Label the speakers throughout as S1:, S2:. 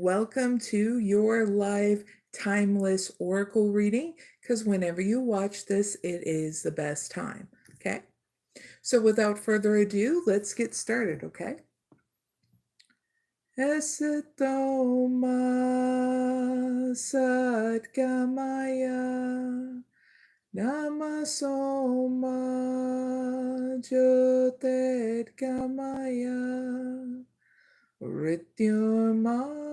S1: welcome to your live timeless oracle reading, because whenever you watch this, it is the best time, okay? So without further ado, let's get started, okay? Esatoma Sadgamaya Namasoma Jyotirgamaya Rityurman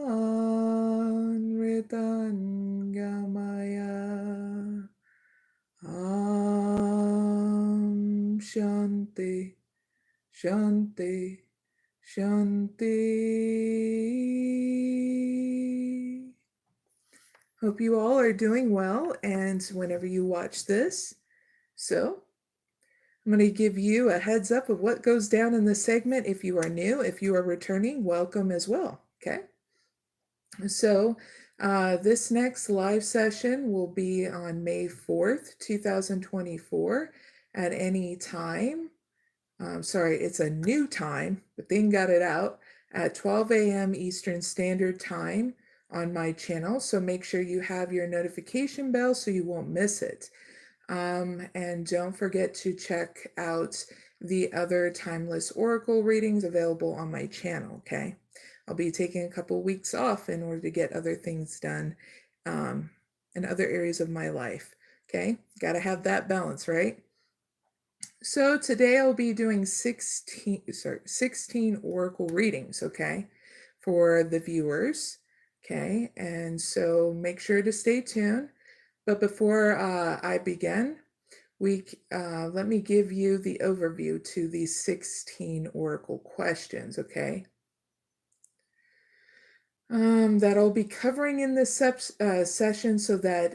S1: Ritangamaya Shanti Shanti Shanti. Hope you all are doing well, and whenever you watch this. So I'm going to give you a heads up of what goes down in this segment. If you are new, if you are returning, welcome as well. Okay. So this next live session will be on May 4th, 2024 at any time. Sorry, it's a new time, but then got it out at 12 a.m. Eastern Standard Time on my channel. So make sure you have your notification bell so you won't miss it. And don't forget to check out the other timeless oracle readings available on my channel, okay? I'll be taking a couple weeks off in order to get other things done in other areas of my life, okay? Got to have that balance, right? So today I'll be doing 16 oracle readings, okay, for the viewers, okay? And so make sure to stay tuned. But before I begin, let me give you the overview to these 16 oracle questions, okay? That I'll be covering in this session, so that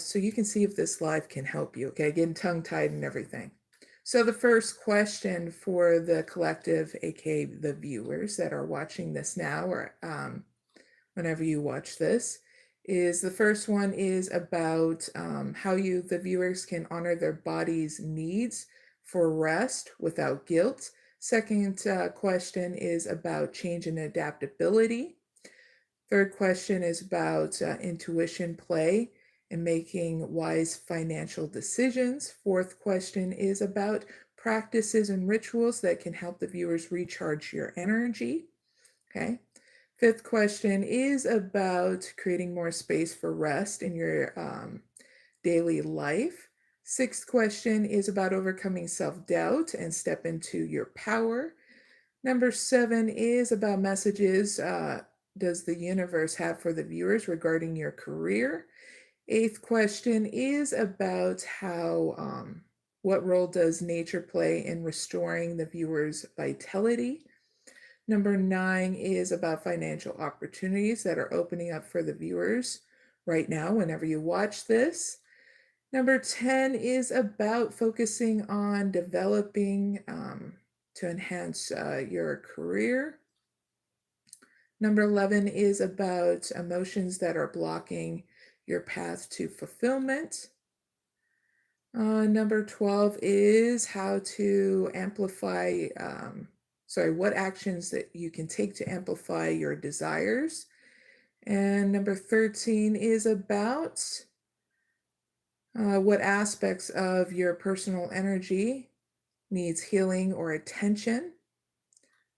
S1: so you can see if this live can help you, okay? Getting tongue-tied and everything. So the first question for the collective, aka the viewers that are watching this now, or whenever you watch this, is the first one is about how the viewers can honor their body's needs for rest without guilt. Second question is about change and adaptability. Third question is about intuition play and making wise financial decisions. Fourth question is about practices and rituals that can help the viewers recharge your energy. Okay. Fifth question is about creating more space for rest in your daily life. Sixth question is about overcoming self-doubt and step into your power. Number 7 is about messages does the universe have for the viewers regarding your career. Eighth question is about how what role does nature play in restoring the viewer's vitality. Number 9 is about financial opportunities that are opening up for the viewers right now whenever you watch this. Number 10 is about focusing on developing to enhance your career. Number 11 is about emotions that are blocking your path to fulfillment. Number 12 is how to amplify what actions that you can take to amplify your desires. And number 13 is about what aspects of your personal energy needs healing or attention.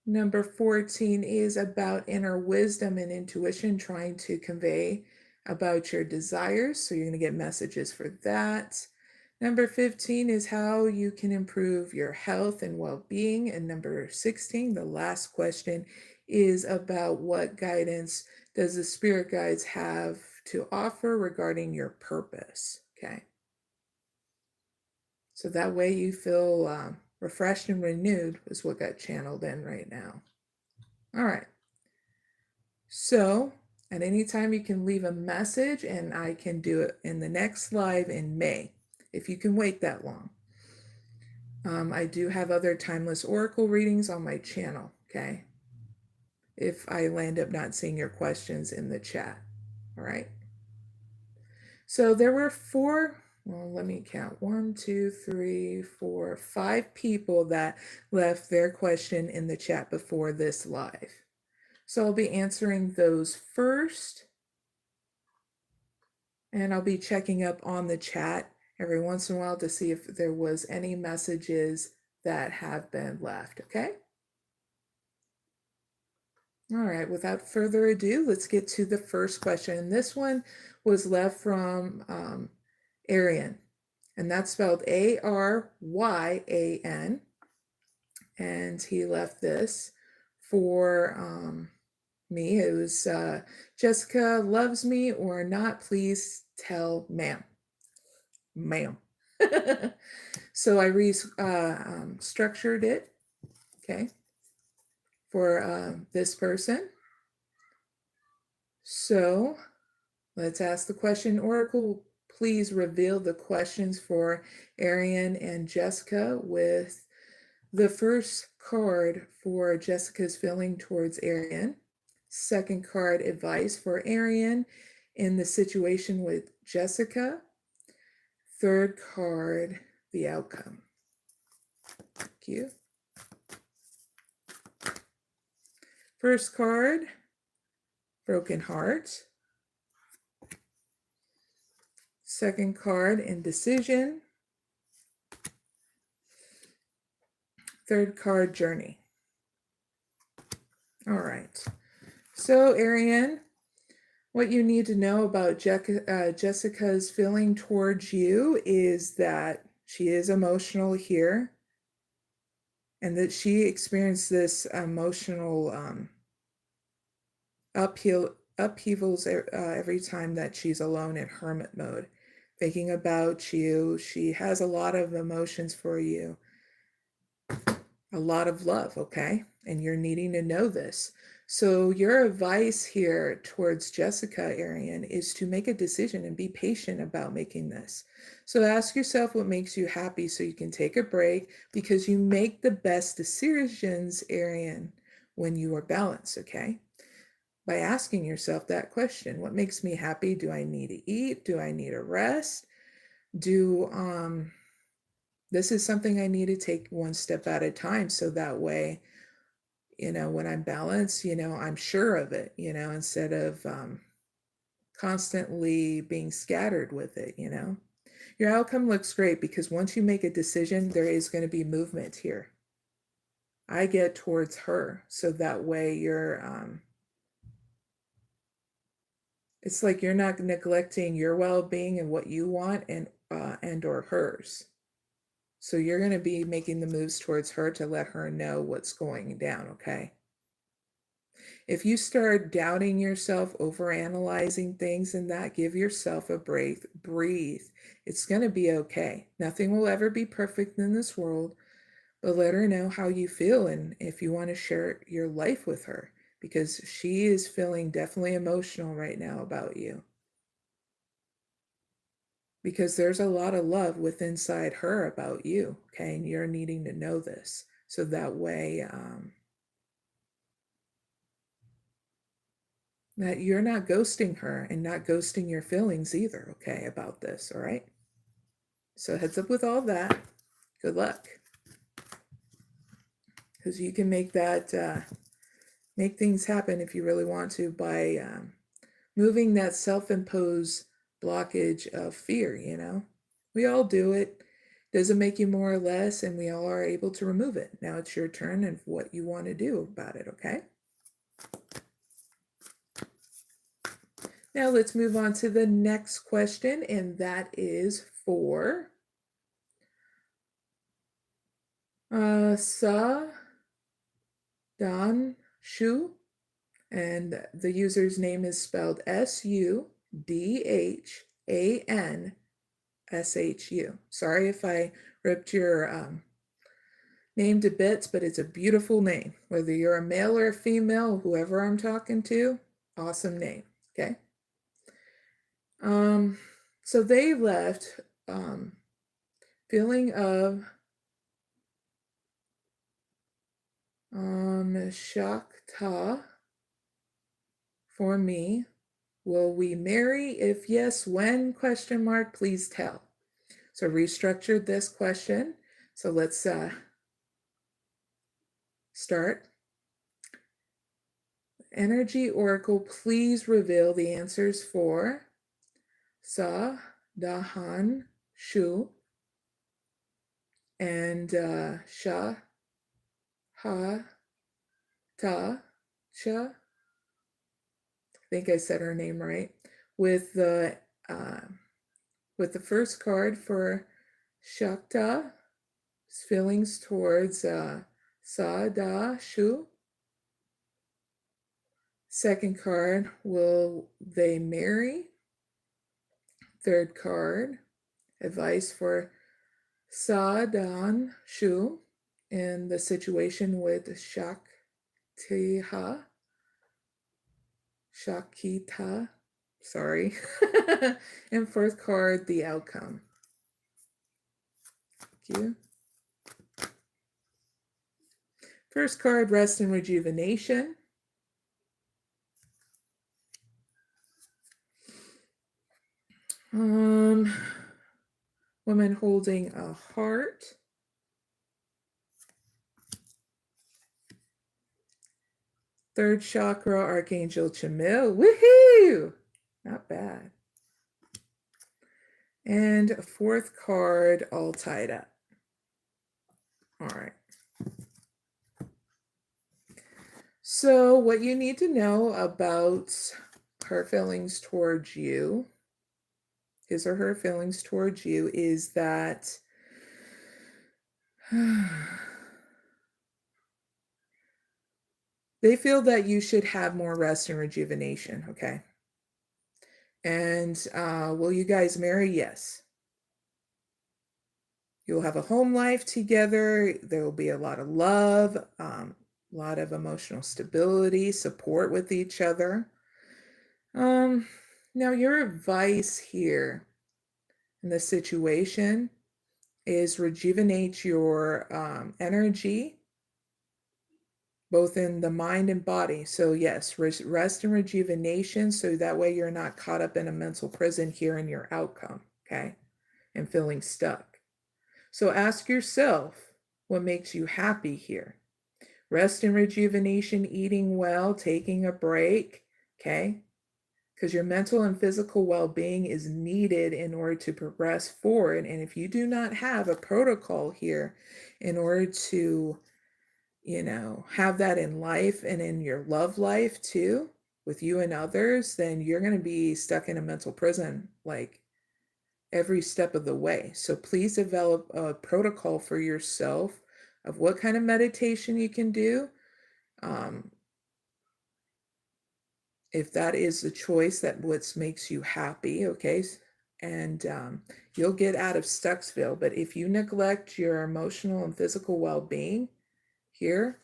S1: Number 14 is about inner wisdom and intuition, trying to convey about your desires. So you're going to get messages for that. Number 15 is how you can improve your health and well-being. And number 16, the last question, is about what guidance does the spirit guides have to offer regarding your purpose, okay? So that way you feel refreshed and renewed is what got channeled in right now. All right. So at any time you can leave a message and I can do it in the next live in May, if you can wait that long. I do have other timeless oracle readings on my channel, okay? If I land up not seeing your questions in the chat, all right? So there were let me count, 1, 2, 3, 4, 5 people that left their question in the chat before this live. So I'll be answering those first. And I'll be checking up on the chat every once in a while to see if there was any messages that have been left, okay? All right, without further ado, let's get to the first question. And this one was left from ARYAN, and that's spelled ARYAN. And he left this for me. It was Jessica loves me or not, please tell ma'am. Ma'am. So I restructured it, okay, for this person. So let's ask the question. Oracle, please reveal the questions for ARYAN and Jessica with the first card for Jessica's feeling towards ARYAN. Second card, advice for ARYAN in the situation with Jessica. Third card, the outcome. Thank you. First card, broken heart. Second card, indecision. Third card, journey. All right. So, ARYAN, what you need to know about Jessica's feeling towards you is that she is emotional here, and that she experienced this emotional upheavals every time that she's alone in hermit mode, thinking about you. She has a lot of emotions for you, a lot of love, okay? And you're needing to know this. So your advice here towards Jessica, ARYAN, is to make a decision and be patient about making this. So ask yourself what makes you happy so you can take a break, because you make the best decisions, ARYAN, when you are balanced, okay? By asking yourself that question, what makes me happy? Do I need to eat? Do I need a rest? This is something I need to take one step at a time, so that way, when I'm balanced, I'm sure of it, instead of constantly being scattered with it, Your outcome looks great because once you make a decision, there is going to be movement here. I get towards her, so that way it's like you're not neglecting your well-being and what you want and or hers. So you're going to be making the moves towards her to let her know what's going down, okay? If you start doubting yourself, overanalyzing things and that, give yourself a break, breathe. It's going to be okay. Nothing will ever be perfect in this world, but let her know how you feel and if you want to share your life with her, because she is feeling definitely emotional right now about you. Because there's a lot of love within inside her about you, okay? And you're needing to know this. So that way, that you're not ghosting her and not ghosting your feelings either, okay, about this, all right? So heads up with all that. Good luck. Because you can make that, make things happen if you really want to by moving that self-imposed blockage of fear, We all do it. Doesn't make you more or less, and we all are able to remove it. Now it's your turn and what you want to do about it, okay? Now let's move on to the next question, and that is for Sudhanshu, and the user's name is spelled Sudhanshu. Sorry if I ripped your name to bits, but it's a beautiful name. Whether you're a male or a female, whoever I'm talking to, awesome name, okay? So they left feeling of Shakta for me. Will we marry? If yes, when? Question mark, please tell. So restructured this question. So let's start. Energy Oracle, please reveal the answers for Sa, Dahan, Shu, and Sha, Ha, Ta, Cha. I think I said her name right. With the first card for Shakta, feelings towards Sa, Da, Shu. Second card, will they marry? Third card, advice for Sa, Dan, Shu in the situation with Shaktiha, Shakita, sorry. And fourth card, the outcome. Thank you. First card, rest and rejuvenation. Woman holding a heart. Third chakra, Archangel Chamil. Woohoo! Not bad. And fourth card, all tied up. All right. So what you need to know about her feelings towards you, his or her feelings towards you, is that they feel that you should have more rest and rejuvenation, okay? And will you guys marry? Yes. You'll have a home life together. There will be a lot of love, a lot of emotional stability, support with each other. Now, your advice here in this situation is rejuvenate your energy, both in the mind and body. So yes, rest and rejuvenation, so that way you're not caught up in a mental prison here in your outcome, okay? And feeling stuck. So ask yourself, what makes you happy here? Rest and rejuvenation, eating well, taking a break, okay? Because your mental and physical well-being is needed in order to progress forward. And if you do not have a protocol here in order to, have that in life and in your love life too, with you and others, then you're going to be stuck in a mental prison like every step of the way. So please develop a protocol for yourself of what kind of meditation you can do. If that is the choice that what makes you happy, okay? And you'll get out of Stucksville. But if you neglect your emotional and physical well-being here,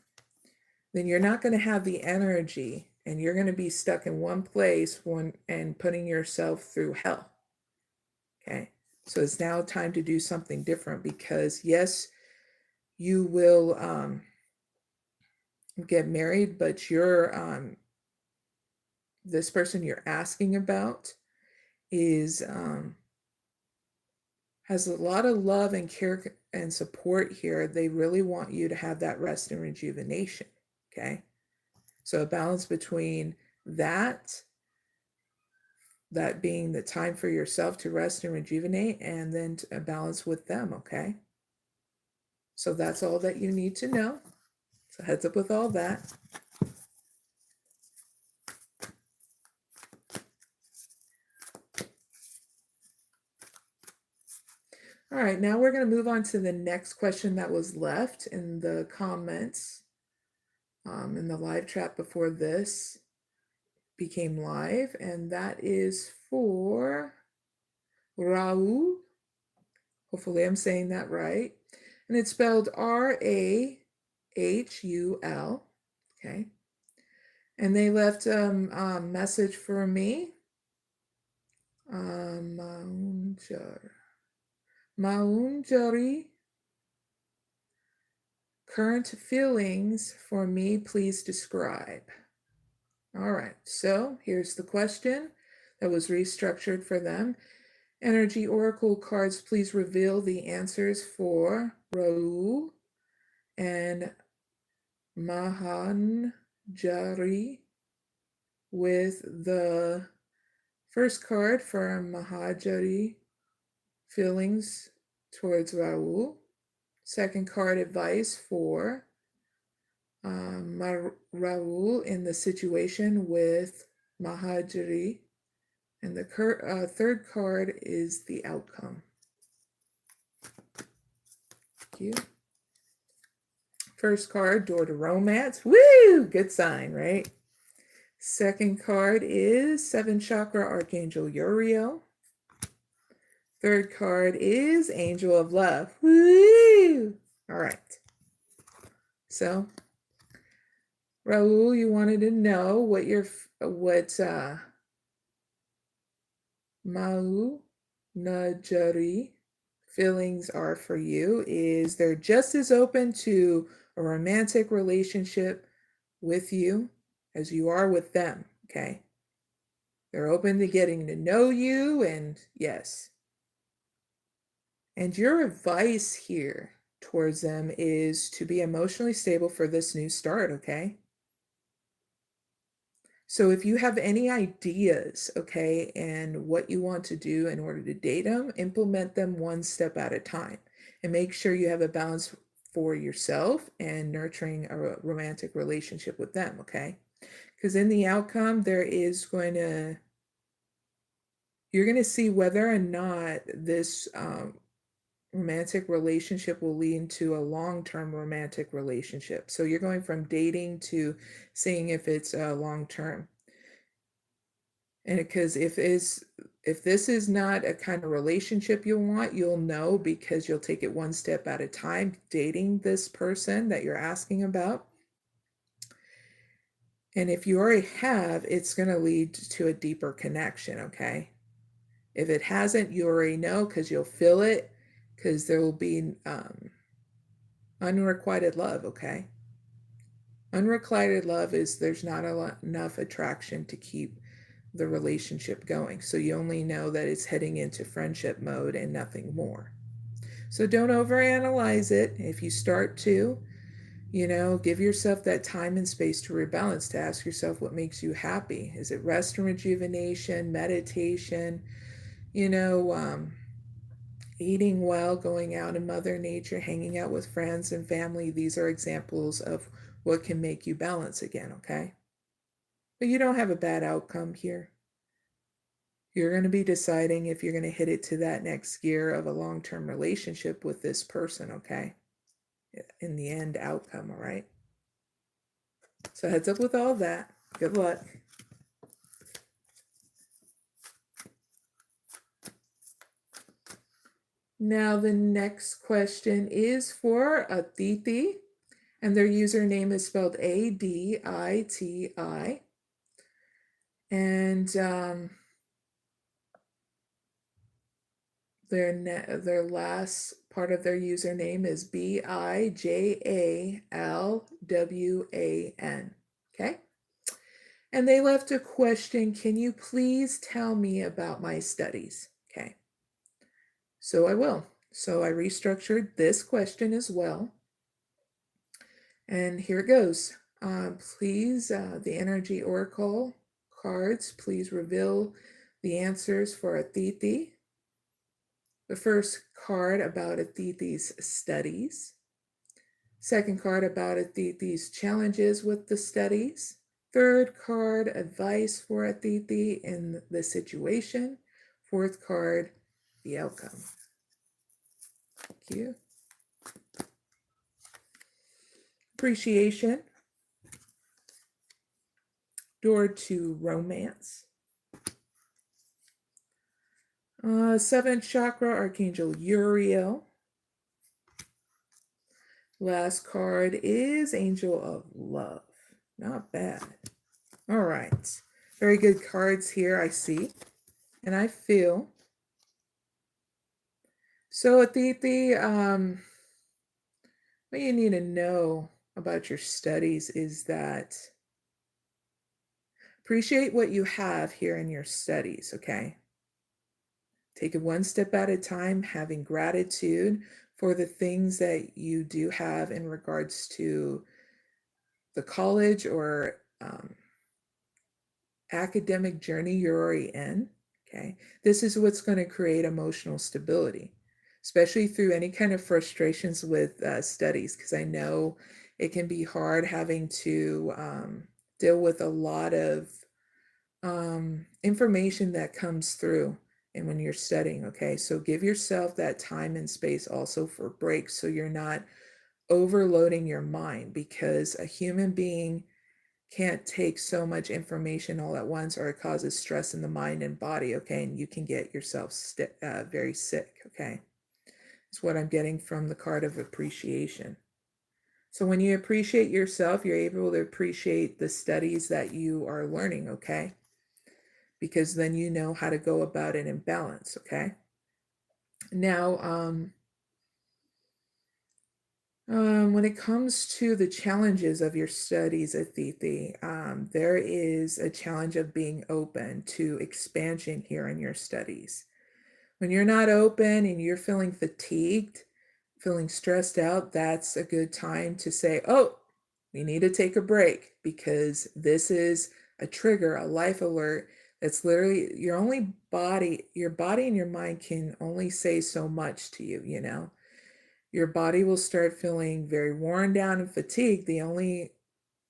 S1: then you're not going to have the energy, and you're going to be stuck in one place and putting yourself through hell. Okay, so it's now time to do something different, because yes, you will get married, but you're this person you're asking about is has a lot of love and care and support here. They really want you to have that rest and rejuvenation. Okay, so a balance between that being the time for yourself to rest and rejuvenate, and then a balance with them. Okay, so that's all that you need to know. So heads up with all that. All right, now we're going to move on to the next question that was left in the comments in the live chat before this became live, and that is for Rahul. Hopefully I'm saying that right. And it's spelled Rahul. Okay. And they left a message for me. Maunjari. Current feelings for me, please describe. All right, so here's the question that was restructured for them. Energy Oracle cards, please reveal the answers for Rahul and Mahanjari with the first card for Mahajari, feelings towards Rahul. Second card, advice for Rahul in the situation with Mahajari. And the third card is the outcome. Thank you. First card, door to romance. Woo! Good sign, right? Second card is 7th chakra, Archangel Uriel. Third card is Angel of Love. Woo! All right. So, Rahul, you wanted to know what Mau Najari feelings are for you. Is they're just as open to a romantic relationship with you as you are with them, okay? They're open to getting to know you, and yes. And your advice here towards them is to be emotionally stable for this new start, okay? So if you have any ideas, okay, and what you want to do in order to date them, implement them one step at a time, and make sure you have a balance for yourself and nurturing a romantic relationship with them, okay? Because in the outcome, you're going to see whether or not this romantic relationship will lead to a long-term romantic relationship. So you're going from dating to seeing if it's long-term. And because if this is not a kind of relationship you want, you'll know because you'll take it one step at a time, dating this person that you're asking about. And if you already have, it's going to lead to a deeper connection, okay? If it hasn't, you already know because you'll feel it, because there will be unrequited love, okay? Unrequited love is there's not enough attraction to keep the relationship going. So you only know that it's heading into friendship mode and nothing more. So don't overanalyze it. If you start to, give yourself that time and space to rebalance, to ask yourself what makes you happy. Is it rest and rejuvenation, meditation, eating well, going out in Mother Nature, hanging out with friends and family? These are examples of what can make you balance again, okay? But you don't have a bad outcome here. You're going to be deciding if you're going to hit it to that next gear of a long-term relationship with this person, okay? In the end outcome, all right? So heads up with all that. Good luck. Now the next question is for Aditi, and their username is spelled Aditi. And their last part of their username is Bijalwan. Okay? And they left a question, can you please tell me about my studies? Okay. So I will. So I restructured this question as well. And here it goes. Please, the energy oracle cards, please reveal the answers for Aditi. The first card about Aditi's studies. Second card about Aditi's challenges with the studies. Third card, advice for Aditi in the situation. Fourth card, the outcome. Thank you. Appreciation. Door to romance. 7th chakra, Archangel Uriel. Last card is Angel of Love. Not bad. All right. Very good cards here, I see. And I feel. So Aditi, what you need to know about your studies is that appreciate what you have here in your studies, okay? Take it one step at a time, having gratitude for the things that you do have in regards to the college or academic journey you're already in, okay, this is what's going to create emotional stability, especially through any kind of frustrations with studies, because I know it can be hard having to deal with a lot of information that comes through and when you're studying, okay? So give yourself that time and space also for breaks so you're not overloading your mind, because a human being can't take so much information all at once, or it causes stress in the mind and body, okay? And you can get yourself very sick, okay? It's what I'm getting from the card of appreciation. So when you appreciate yourself, you're able to appreciate the studies that you are learning, okay? Because then you know how to go about it in balance, okay? Now, when it comes to the challenges of your studies, Aditi, there is a challenge of being open to expansion here in your studies. When you're not open and you're feeling fatigued, feeling stressed out, that's a good time to say, oh, we need to take a break, because this is a trigger, a life alert. That's literally your body and your mind can only say so much to you, you know? Your body will start feeling very worn down and fatigued. The only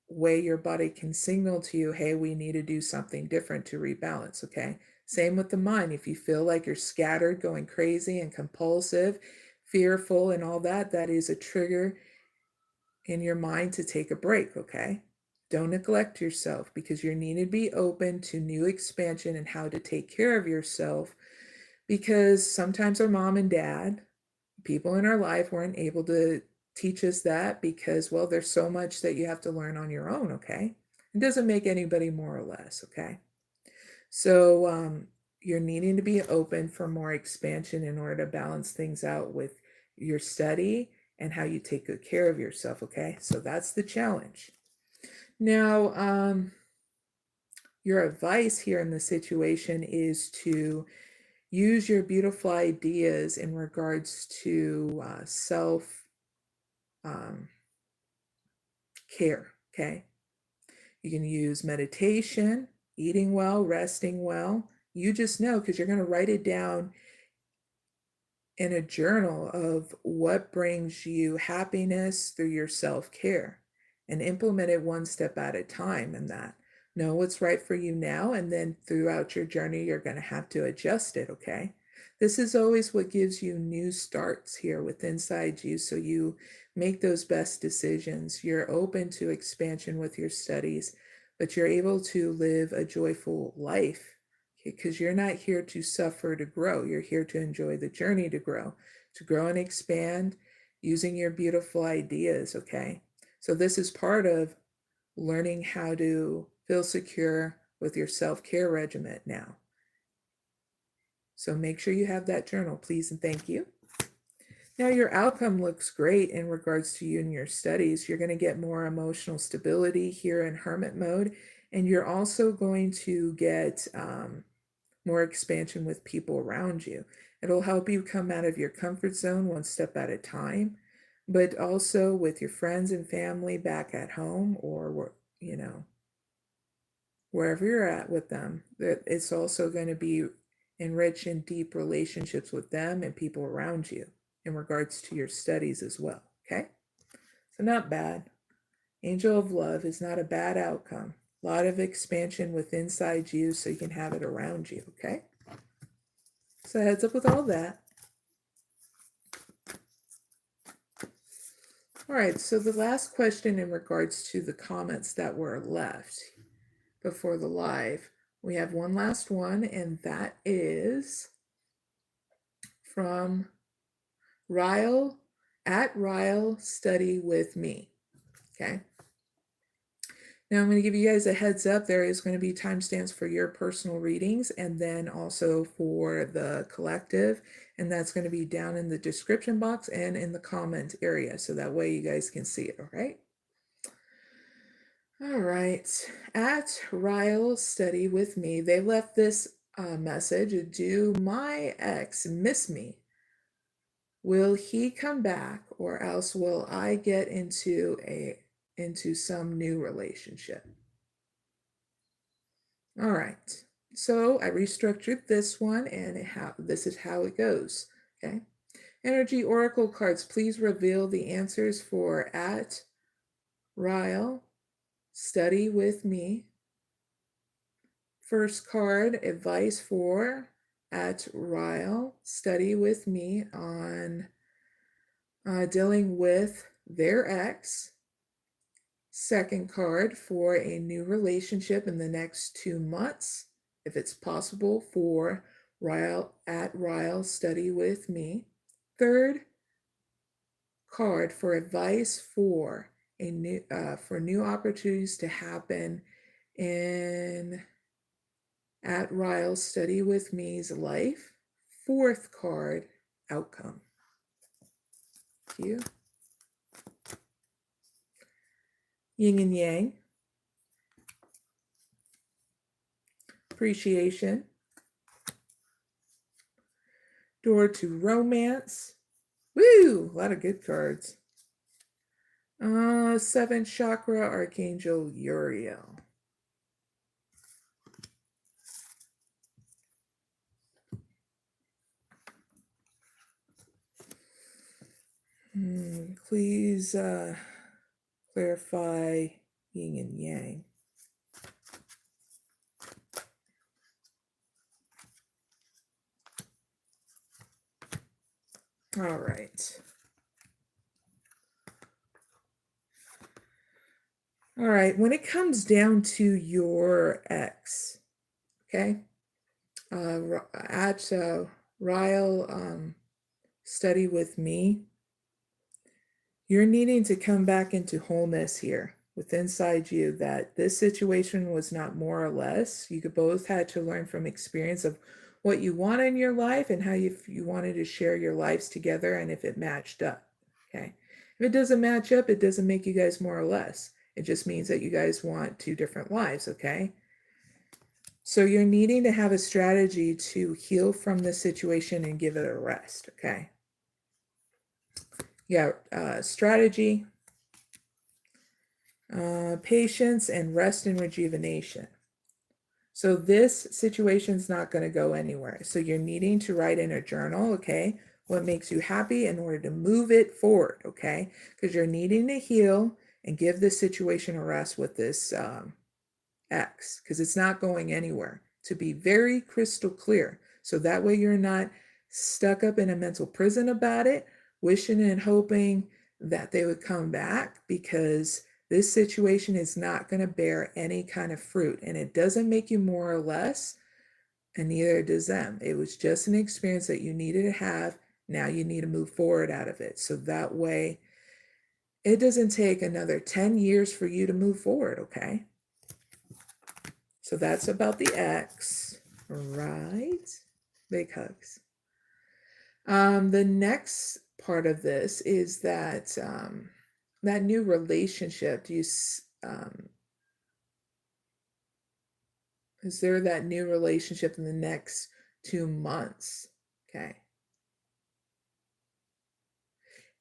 S1: way your body can signal to you, hey, we need to do something different to rebalance, okay? Same with the mind. If you feel like you're scattered, going crazy and compulsive, fearful and all that, that is a trigger in your mind to take a break, okay? Don't neglect yourself, because you need to be open to new expansion and how to take care of yourself, because sometimes our mom and dad, people in our life, weren't able to teach us that, because, well, there's so much that you have to learn on your own, okay? It doesn't make anybody more or less, okay? So you're needing to be open for more expansion in order to balance things out with your study and how you take good care of yourself, okay? So that's the challenge. Now, your advice here in the situation is to use your beautiful ideas in regards to self care, okay? You can use meditation, eating well, resting well. You just know, because you're going to write it down in a journal of what brings you happiness through your self-care, and implement it one step at a time in that. Know what's right for you now, and then throughout your journey, you're going to have to adjust it, okay? This is always what gives you new starts here with inside you, so you make those best decisions. You're open to expansion with your studies, but you're able to live a joyful life, because you're not here to suffer to grow. You're here to enjoy the journey to grow and expand using your beautiful ideas, okay? So this is part of learning how to feel secure with your self-care regimen now. So make sure you have that journal, please and thank you. Now your outcome looks great in regards to you and your studies. You're going to get more emotional stability here in hermit mode, and you're also going to get more expansion with people around you. It'll help you come out of your comfort zone one step at a time, but also with your friends and family back at home, or, you know, wherever you're at with them. It's also going to be enrich in deep relationships with them and people around you in regards to your studies as well, okay? So not bad. Angel of Love is not a bad outcome. A lot of expansion with inside you so you can have it around you, okay? So heads up with all that. All right, so the last question in regards to the comments that were left before the live, we have one last one, and that is from Ryle at Ryle Study With Me, okay? Now I'm going to give you guys a heads up. There is going to be timestamps for your personal readings and then also for the collective. And that's going to be down in the description box and in the comment area. So that way you guys can see it, all right? All right. At Ryle Study With Me, they left this message. Do my ex miss me? Will he come back, or else will I get into some new relationship? All right. So I restructured this one, and this is how it goes. Okay. Energy Oracle cards, please reveal the answers for at Ryle, study with me. First card, advice for at Ryle, study with me on dealing with their ex. Second card, for a new relationship in the next 2 months, if it's possible, for Ryle, study with me. Third card, for advice for new opportunities to happen in at Ryle, study with me's life. Fourth card, outcome. Thank you. Yin and yang. Appreciation. Door to romance. Woo! A lot of good cards. 7th chakra, Archangel Uriel. Please clarify yin and yang. All right. All right. When it comes down to your ex, okay, at Ryle, study with me, you're needing to come back into wholeness here with inside you, that this situation was not more or less. You could both had to learn from experience of what you want in your life and how you wanted to share your lives together, and if it matched up. Okay. If it doesn't match up, it doesn't make you guys more or less. It just means that you guys want 2 different lives. Okay. So you're needing to have a strategy to heal from the situation and give it a rest. Okay. Yeah, strategy, patience, and rest and rejuvenation. So this situation's not going to go anywhere. So you're needing to write in a journal, okay, what makes you happy in order to move it forward, okay? Because you're needing to heal and give this situation a rest with this X, because it's not going anywhere. To be very crystal clear. So that way you're not stuck up in a mental prison about it, wishing and hoping that they would come back, because this situation is not going to bear any kind of fruit, and it doesn't make you more or less, and neither does them. It was just an experience that you needed to have. Now you need to move forward out of it. So that way it doesn't take another 10 years for you to move forward, okay? So that's about the X, right? Big hugs. The next part of this is that that new relationship. Is there that new relationship in the next 2 months? Okay.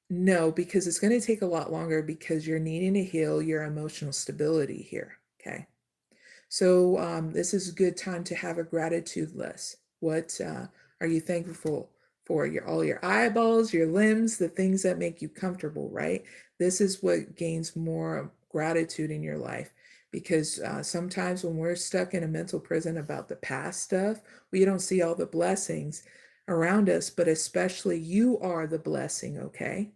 S1: No, because it's going to take a lot longer, because you're needing to heal your emotional stability here. Okay. So this is a good time to have a gratitude list. What are you thankful for? All your eyeballs, your limbs, the things that make you comfortable, right? This is what gains more gratitude in your life, because sometimes when we're stuck in a mental prison about the past stuff, we don't see all the blessings around us, but especially you are the blessing, okay?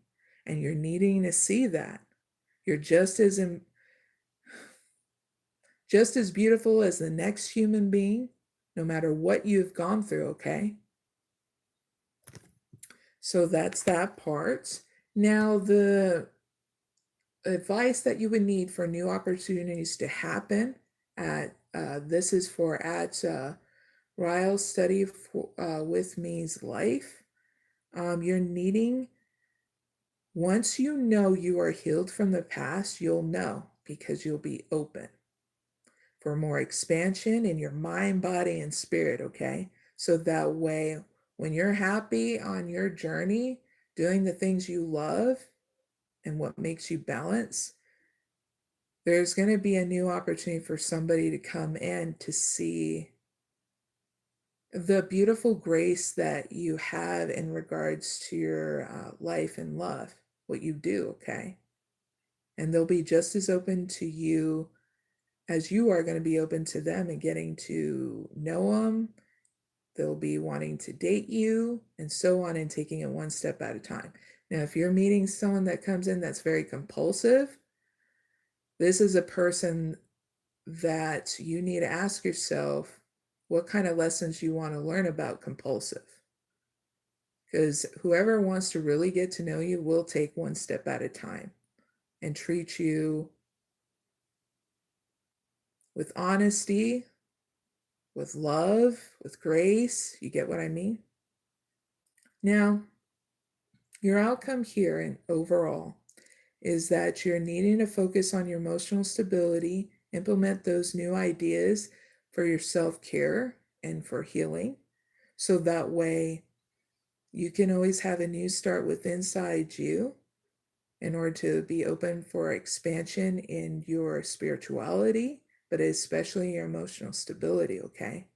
S1: And you're needing to see that. You're just as beautiful as the next human being, no matter what you've gone through, okay? So that's that part. Now, the advice that you would need for new opportunities to happen this is for at Ryle, study with me's life. You're needing, once you know you are healed from the past, you'll know, because you'll be open for more expansion in your mind, body, and spirit, okay? So that way, when you're happy on your journey, doing the things you love and what makes you balance, there's going to be a new opportunity for somebody to come in to see the beautiful grace that you have in regards to your life and love, what you do, okay? And they'll be just as open to you as you are going to be open to them and getting to know them. They'll be wanting to date you and so on, and taking it one step at a time. Now, if you're meeting someone that comes in that's very compulsive, this is a person that you need to ask yourself what kind of lessons you want to learn about compulsive. Because whoever wants to really get to know you will take one step at a time and treat you with honesty, with love, with grace. You get what I mean? Now, your outcome here and overall is that you're needing to focus on your emotional stability, implement those new ideas for your self-care and for healing. So that way you can always have a new start within inside you in order to be open for expansion in your spirituality, but especially your emotional stability, okay?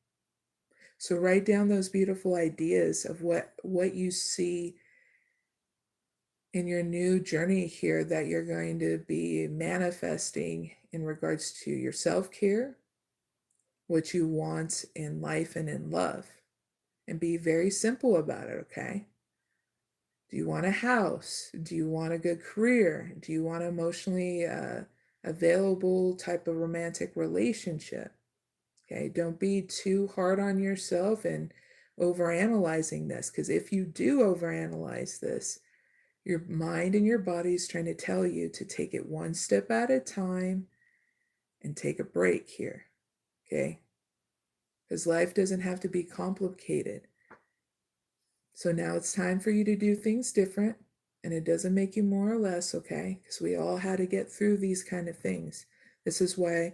S1: So write down those beautiful ideas of what you see in your new journey here that you're going to be manifesting in regards to your self-care, what you want in life and in love. And be very simple about it, okay? Do you want a house? Do you want a good career? Do you want an emotionally available type of romantic relationship? Okay, don't be too hard on yourself and overanalyzing this, because if you do overanalyze this, your mind and your body is trying to tell you to take it one step at a time and take a break here, okay? Because life doesn't have to be complicated. So now it's time for you to do things different, and it doesn't make you more or less, okay? Because we all had to get through these kind of things. This is why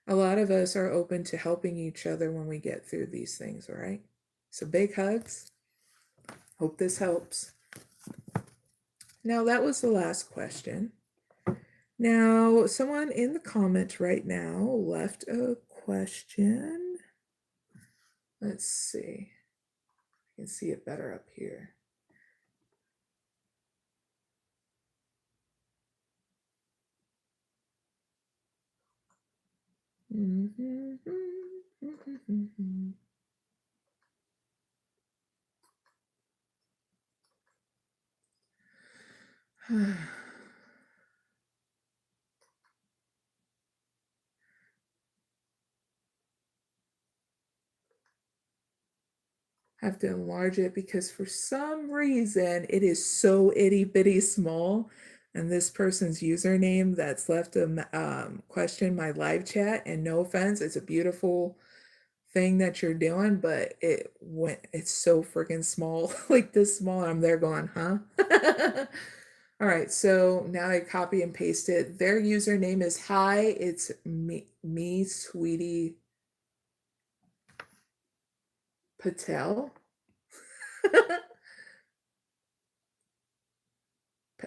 S1: a lot of us are open to helping each other when we get through these things, all right? So big hugs. Hope this helps. Now, that was the last question. Now, someone in the comments right now left a question. Let's see. I can see it better up here. Have to enlarge it because for some reason it is so itty bitty small, and this person's username that's left a question my live chat, and no offense, it's a beautiful thing that you're doing, but it's so freaking small, like this small. I'm there going, huh? All right, so now I copy and paste it. Their username is hi, it's me Sweetie Patel.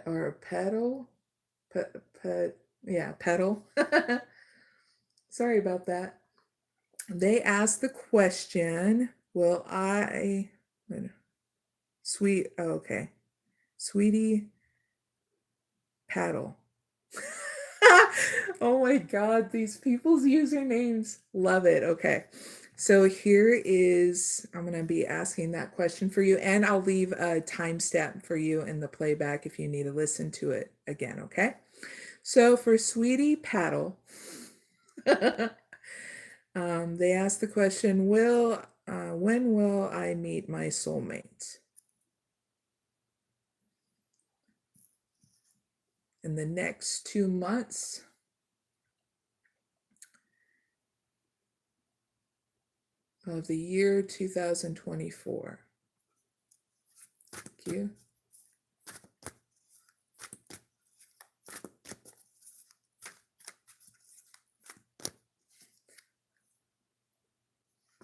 S1: Or petal, yeah, petal. Sorry about that. They asked the question, will I, okay, Sweetie Paddle. Oh my God, these people's usernames, love it. Okay, so here is, I'm going to be asking that question for you, and I'll leave a timestamp for you in the playback if you need to listen to it again, okay? So for Sweetie Paddle, they asked the question, when will I meet my soulmate? In the next 2 months. Of the year 2024. Thank you.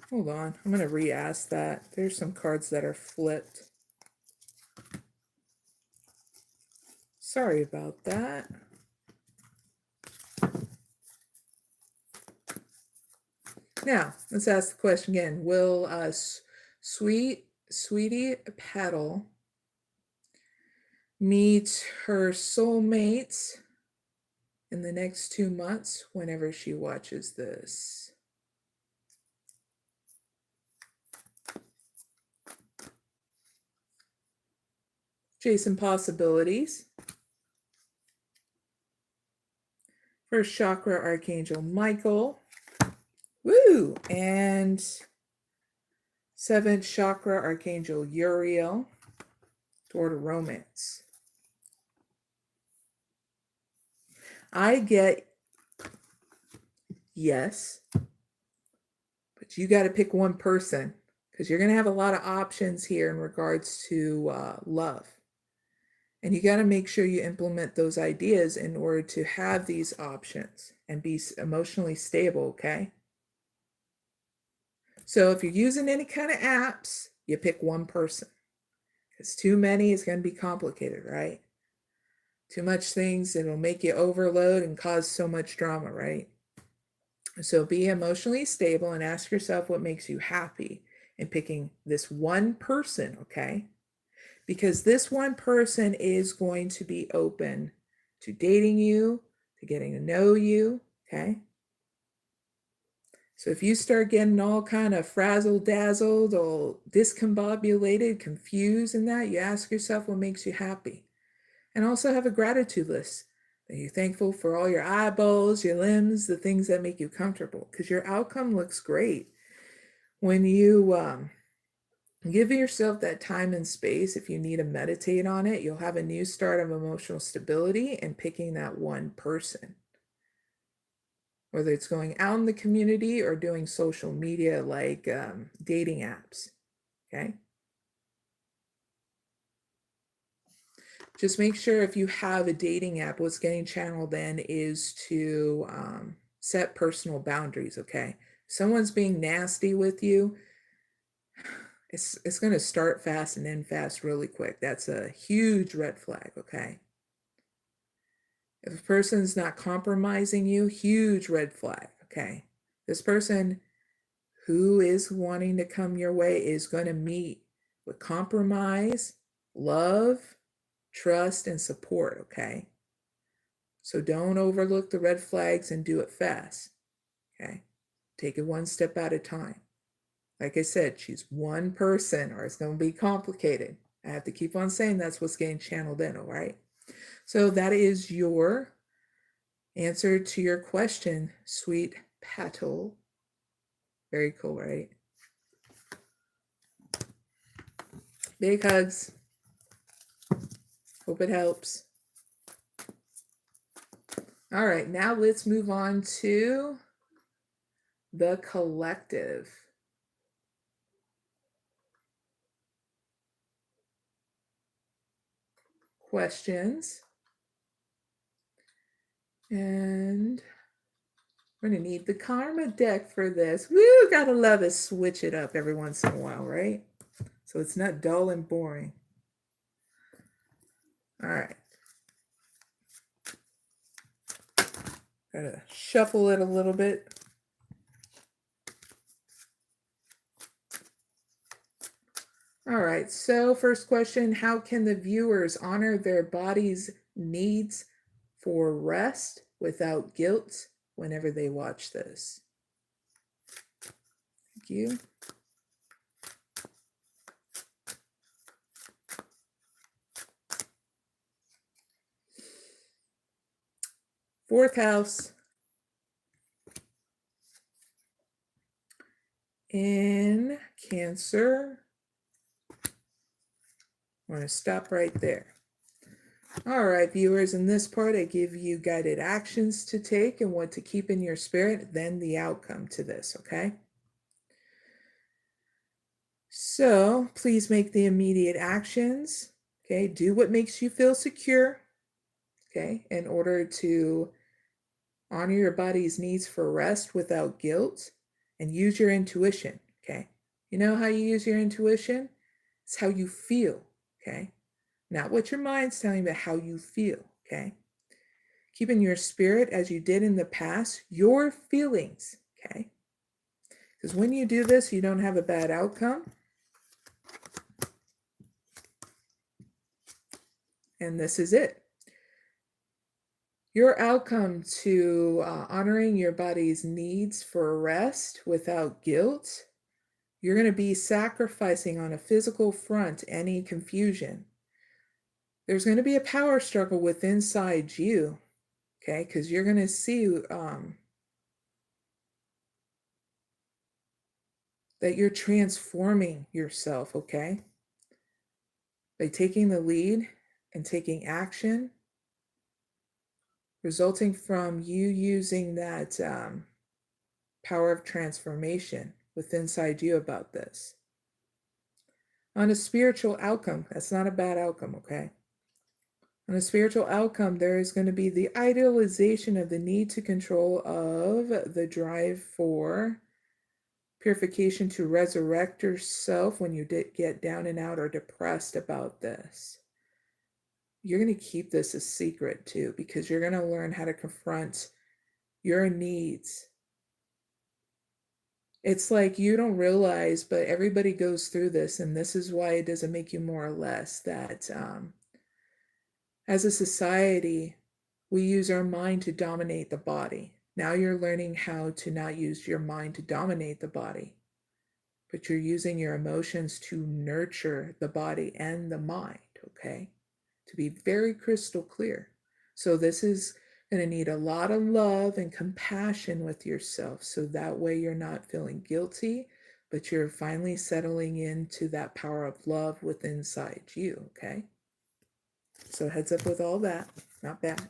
S1: Hold on, I'm going to re-ask that. There's some cards that are flipped. Sorry about that. Now, let's ask the question again. Will Sweetie PATEL meet her soulmates in the next 2 months whenever she watches this? Jason possibilities. First chakra, Archangel Michael. Woo! And 7th chakra, Archangel Uriel. Toward a romance. I get yes, but you got to pick one person because you're going to have a lot of options here in regards to love. And you got to make sure you implement those ideas in order to have these options and be emotionally stable, okay? So if you're using any kind of apps, you pick one person because too many is going to be complicated, right? Too much things, it'll make you overload and cause so much drama, right? So be emotionally stable and ask yourself what makes you happy in picking this one person, okay? Because this one person is going to be open to dating you, to getting to know you, okay? So if you start getting all kind of frazzle-dazzled or discombobulated, confused in that, you ask yourself what makes you happy. And also have a gratitude list. Are you thankful for all your eyeballs, your limbs, the things that make you comfortable? Because your outcome looks great. When you give yourself that time and space, if you need to meditate on it, you'll have a new start of emotional stability and picking that one person. Whether it's going out in the community or doing social media like dating apps, okay? Just make sure if you have a dating app, what's getting channeled then is to set personal boundaries, okay? If someone's being nasty with you, it's going to start fast and end fast really quick. That's a huge red flag, okay? If a person's not compromising you, huge red flag, okay? This person who is wanting to come your way is going to meet with compromise, love, trust, and support, okay? So don't overlook the red flags and do it fast, okay? Take it one step at a time. Like I said, she's one person or it's going to be complicated. I have to keep on saying that's what's getting channeled in, all right? So that is your answer to your question, sweet PATEL. Very cool, right? Big hugs. Hope it helps. All right, now let's move on to the collective. Questions. And we're going to need the karma deck for this. Woo, gotta love it. Switch it up every once in a while, right? So it's not dull and boring. All right. Gotta shuffle it a little bit. All right, so first question, how can the viewers honor their body's needs for rest without guilt whenever they watch this? Thank you. Fourth house. In Cancer. I'm going to stop right there. All right, viewers, in this part, I give you guided actions to take and what to keep in your spirit, then the outcome to this, okay? So please make the immediate actions, okay? Do what makes you feel secure, okay? In order to honor your body's needs for rest without guilt and use your intuition, okay? You know how you use your intuition? It's how you feel, okay? Not what your mind's telling you, but how you feel, okay? Keep in your spirit, as you did in the past, your feelings, okay? Because when you do this, you don't have a bad outcome. And this is it. Your outcome to honoring your body's needs for rest without guilt. You're going to be sacrificing on a physical front any confusion. There's going to be a power struggle within inside you, okay? Because you're going to see that you're transforming yourself, okay? By taking the lead and taking action, resulting from you using that power of transformation within inside you about this. On a spiritual outcome, that's not a bad outcome, okay? On a spiritual outcome, there is going to be the idealization of the need to control of the drive for purification to resurrect yourself when you get down and out or depressed about this. You're going to keep this a secret too, because you're going to learn how to confront your needs. It's like you don't realize, but everybody goes through this, and this is why it doesn't make you more or less, that as a society, we use our mind to dominate the body. Now you're learning how to not use your mind to dominate the body, but you're using your emotions to nurture the body and the mind, okay? To be very crystal clear. So this is going to need a lot of love and compassion with yourself. So that way you're not feeling guilty, but you're finally settling into that power of love within inside you, okay? So heads up with all that, not bad.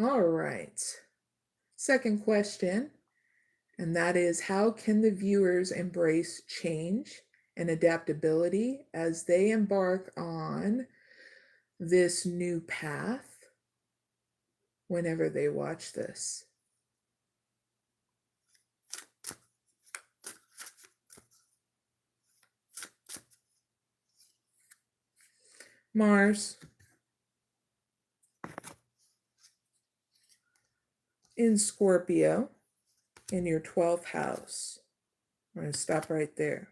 S1: All right. Second question, and that is, how can the viewers embrace change and adaptability as they embark on this new path whenever they watch this? Mars in Scorpio in your 12th house. We're going to stop right there.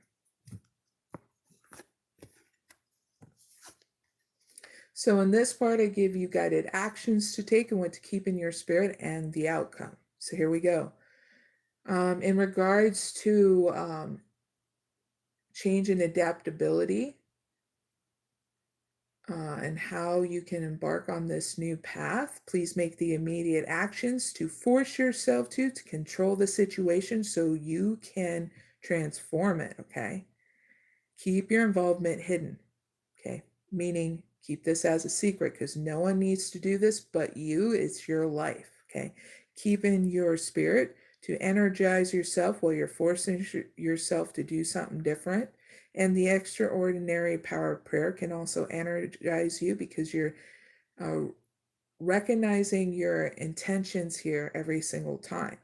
S1: So in this part, I give you guided actions to take and what to keep in your spirit and the outcome. So here we go. In regards to change and adaptability and how you can embark on this new path, please make the immediate actions to force yourself to control the situation so you can transform it, okay? Keep your involvement hidden, okay? Meaning keep this as a secret because no one needs to do this but you. It's your life, okay? Keep in your spirit to energize yourself while you're forcing yourself to do something different. And the extraordinary power of prayer can also energize you because you're recognizing your intentions here every single time.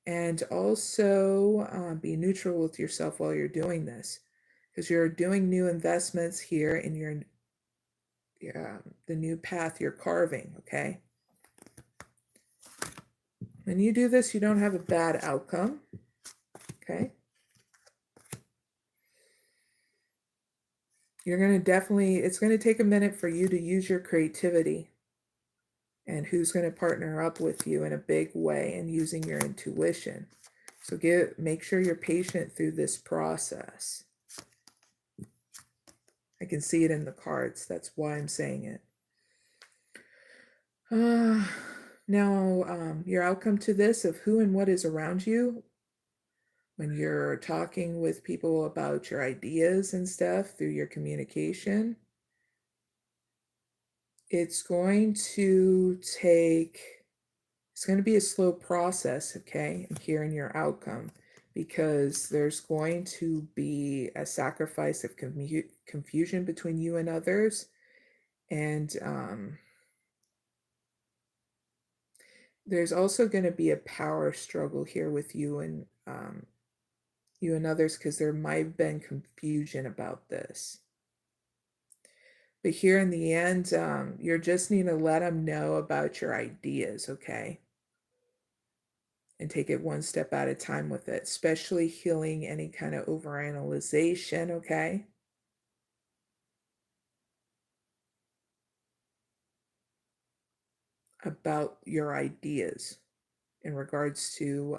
S1: And also be neutral with yourself while you're doing this, because you're doing new investments here in your the new path you're carving, okay? When you do this, you don't have a bad outcome, okay? You're going to definitely, it's going to take a minute for you to use your creativity and who's going to partner up with you in a big way and using your intuition. So make sure you're patient through this process. I can see it in the cards. That's why I'm saying it. Now, your outcome to this of who and what is around you when you're talking with people about your ideas and stuff through your communication, it's going to be a slow process, okay, here in your outcome, because there's going to be a sacrifice of confusion between you and others, and there's also going to be a power struggle here with you and others, because there might have been confusion about this. But here in the end, you're just need to let them know about your ideas, okay? And take it one step at a time with it, especially healing any kind of overanalyzation, okay? About your ideas in regards to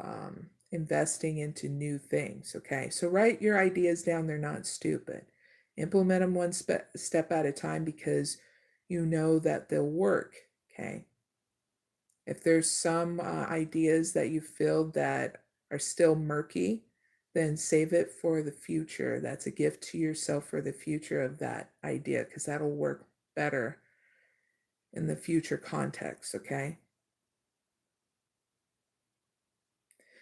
S1: investing into new things, okay? So write your ideas down, they're not stupid. Implement them one step at a time because you know that they'll work, okay? If there's some ideas that you feel that are still murky, then save it for the future. That's a gift to yourself for the future of that idea because that'll work better in the future context, okay?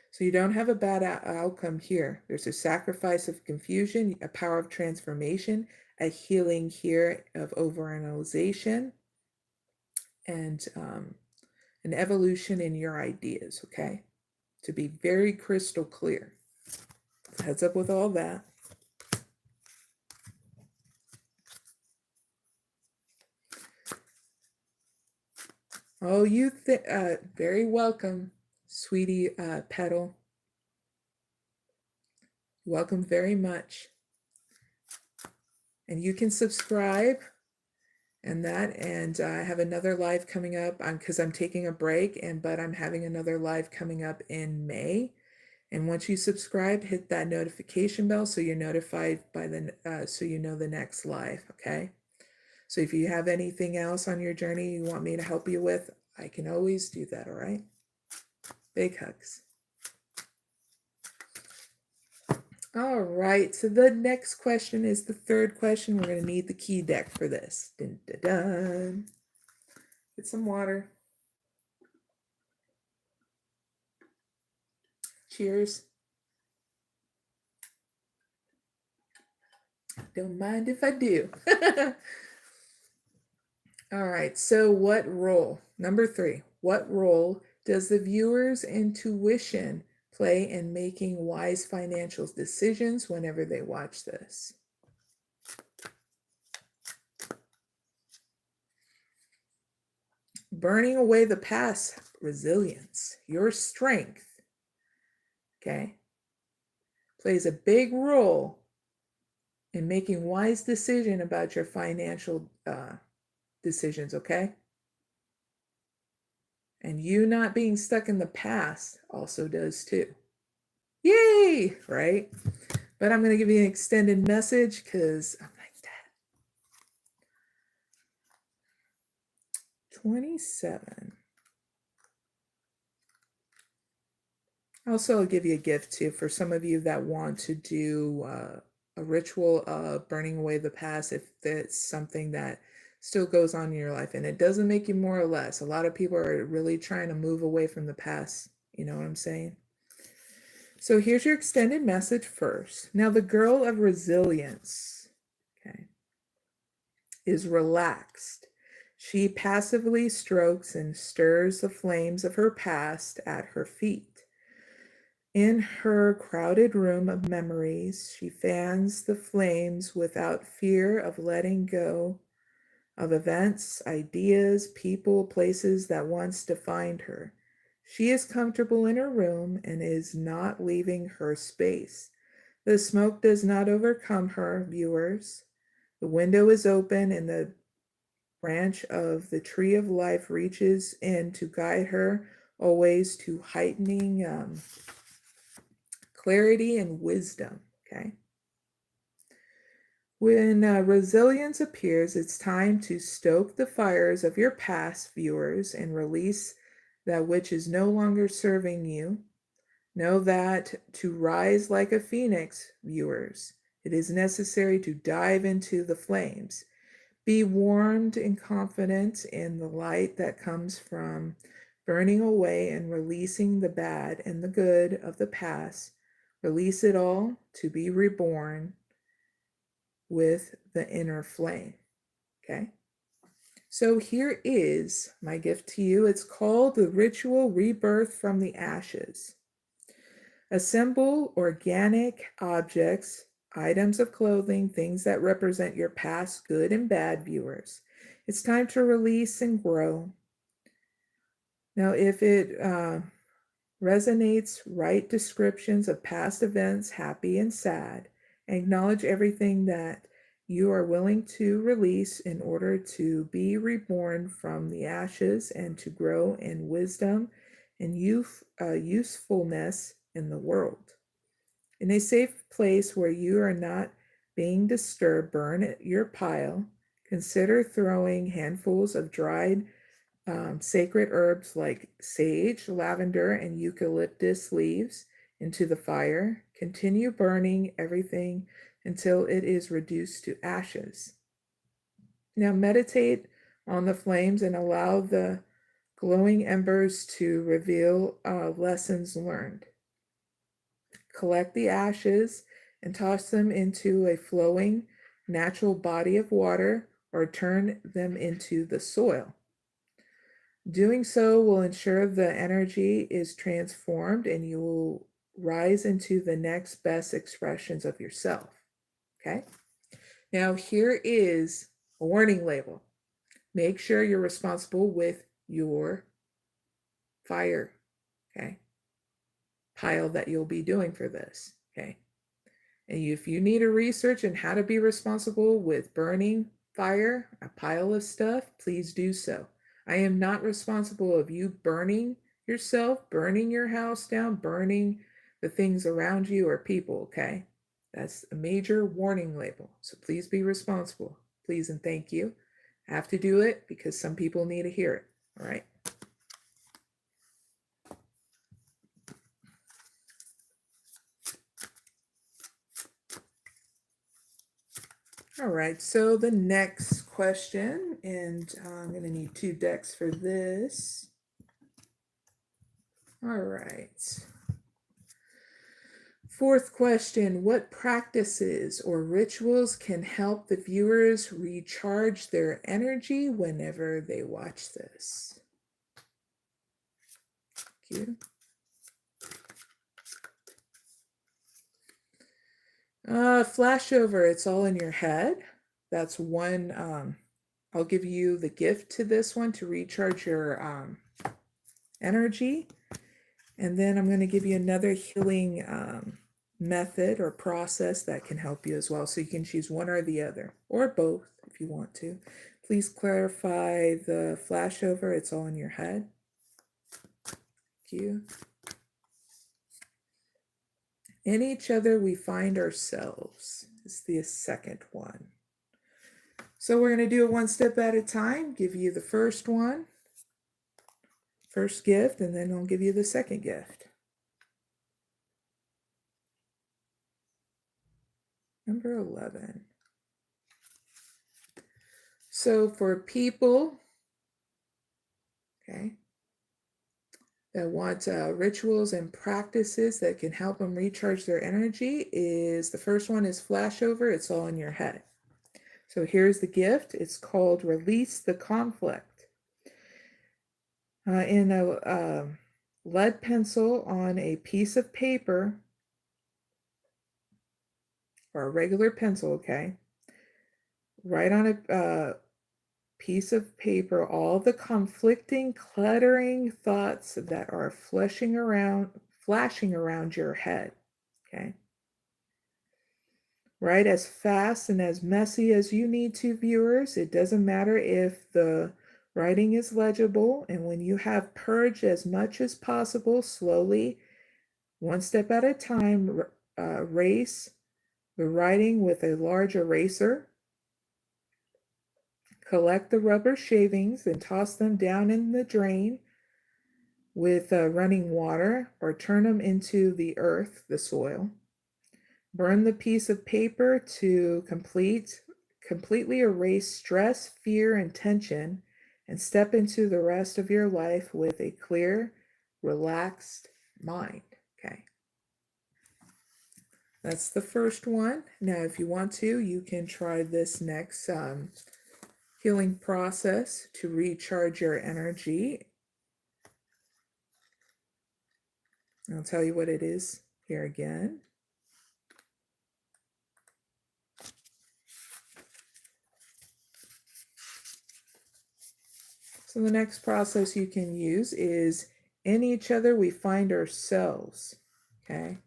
S1: So you don't have a bad outcome here. There's a sacrifice of confusion, a power of transformation, a healing here of overanalyzation, and an evolution in your ideas, okay? To be very crystal clear. Heads up with all that. Oh, very welcome, sweetie Petal. Welcome very much. And you can subscribe and I have another live coming up because I'm taking a break, but I'm having another live coming up in May. And once you subscribe, hit that notification bell so you're notified by so you know the next live, okay? So if you have anything else on your journey you want me to help you with, I can always do that, all right? Big hugs. All right, so the next question is the third question. We're going to need the key deck for this. Dun, dun, dun. Get some water. Cheers. Don't mind if I do. All right, so what role? Number 3, what role does the viewer's intuition play in making wise financial decisions whenever they watch this? Burning away the past, resilience, your strength, okay, plays a big role in making wise decision about your financial decisions, okay? And you not being stuck in the past also does too. Yay, right? But I'm going to give you an extended message because I'm like that. 27. Also, I'll give you a gift too for some of you that want to do a ritual of burning away the past if that's something that still goes on in your life. And it doesn't make you more or less. A lot of people are really trying to move away from the past. You know what I'm saying? So here's your extended message first. Now, the girl of resilience, okay, is relaxed. She passively strokes and stirs the flames of her past at her feet. In her crowded room of memories, she fans the flames without fear of letting go of events, ideas, people, places that once defined her. She is comfortable in her room and is not leaving her space. The smoke does not overcome her, viewers. The window is open and the branch of the tree of life reaches in to guide her always to heightening clarity and wisdom, okay? When resilience appears, it's time to stoke the fires of your past, viewers, and release that which is no longer serving you. Know that to rise like a phoenix, viewers, it is necessary to dive into the flames. Be warmed and confident in the light that comes from burning away and releasing the bad and the good of the past. Release it all to be reborn with the inner flame, okay? So here is my gift to you. It's called the Ritual Rebirth from the Ashes. Assemble organic objects items of clothing, things that represent your past good and bad, viewers. It's time to release and grow. Now, if it resonates, write descriptions of past events, happy and sad. Acknowledge everything that you are willing to release in order to be reborn from the ashes and to grow in wisdom and usefulness in the world. In a safe place where you are not being disturbed, burn your pile. Consider throwing handfuls of dried sacred herbs like sage, lavender, and eucalyptus leaves into the fire. Continue burning everything until it is reduced to ashes. Now meditate on the flames and allow the glowing embers to reveal lessons learned. Collect the ashes and toss them into a flowing natural body of water or turn them into the soil. Doing so will ensure the energy is transformed and you will rise into the next best expressions of yourself. Okay? Now, here is a warning label. Make sure you're responsible with your fire, okay, pile that you'll be doing for this, okay? And if you need a research on how to be responsible with burning fire, a pile of stuff, please do so. I am not responsible of you burning yourself, burning your house down, burning the things around you or people, okay? That's a major warning label. So please be responsible. Please and thank you. I have to do it because some people need to hear it, all right? All right, so the next question, and I'm going to need 2 decks for this. All right. 4th question, what practices or rituals can help the viewers recharge their energy whenever they watch this? Thank you. Flashover, it's all in your head. That's one. I'll give you the gift to this one to recharge your energy. And then I'm going to give you another healing method or process that can help you as well. So you can choose one or the other, or both if you want to. Please clarify the flashover. It's all in your head. Thank you. In each other we find ourselves is the second one. So we're going to do it one step at a time. Give you the first one, first gift, and then I'll give you the second gift. Number 11. So for people, okay, that want rituals and practices that can help them recharge their energy, is the first one is flashover. It's all in your head. So here's the gift. It's called Release the Conflict. In a lead pencil on a piece of paper, or a regular pencil, okay, write on a piece of paper all the conflicting, cluttering thoughts that are flashing around your head, okay? Write as fast and as messy as you need to, viewers. It doesn't matter if the writing is legible, and when you have purged as much as possible, slowly, one step at a time, erase the writing with a large eraser. Collect the rubber shavings and toss them down in the drain with running water, or turn them into the earth, the soil. Burn the piece of paper to completely erase stress, fear, and tension, and step into the rest of your life with a clear, relaxed mind. Okay. That's the first one. Now, if you want to, you can try this next healing process to recharge your energy. I'll tell you what it is here again. So the next process you can use is in each other we find ourselves, okay?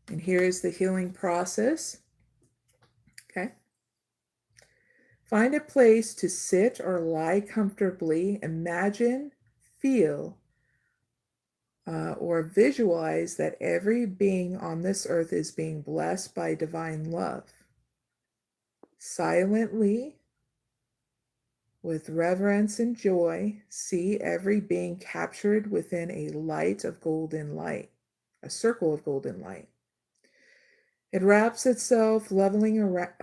S1: And here is the healing process, okay? Find a place to sit or lie comfortably. Imagine, feel, or visualize that every being on this earth is being blessed by divine love. Silently, with reverence and joy, see every being captured within a light of golden light, a circle of golden light. It wraps itself lovely around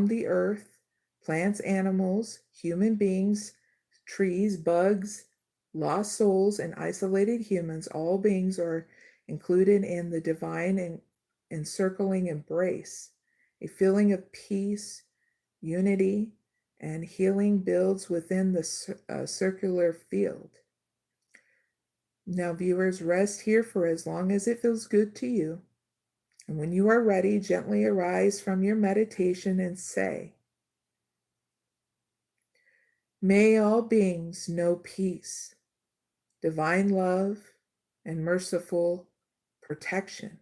S1: the earth, plants, animals, human beings, trees, bugs, lost souls, and isolated humans. All beings are included in the divine and encircling embrace. A feeling of peace, unity, and healing builds within the circular field. Now, viewers, rest here for as long as it feels good to you. And when you are ready, gently arise from your meditation and say, may all beings know peace, divine love, and merciful protection.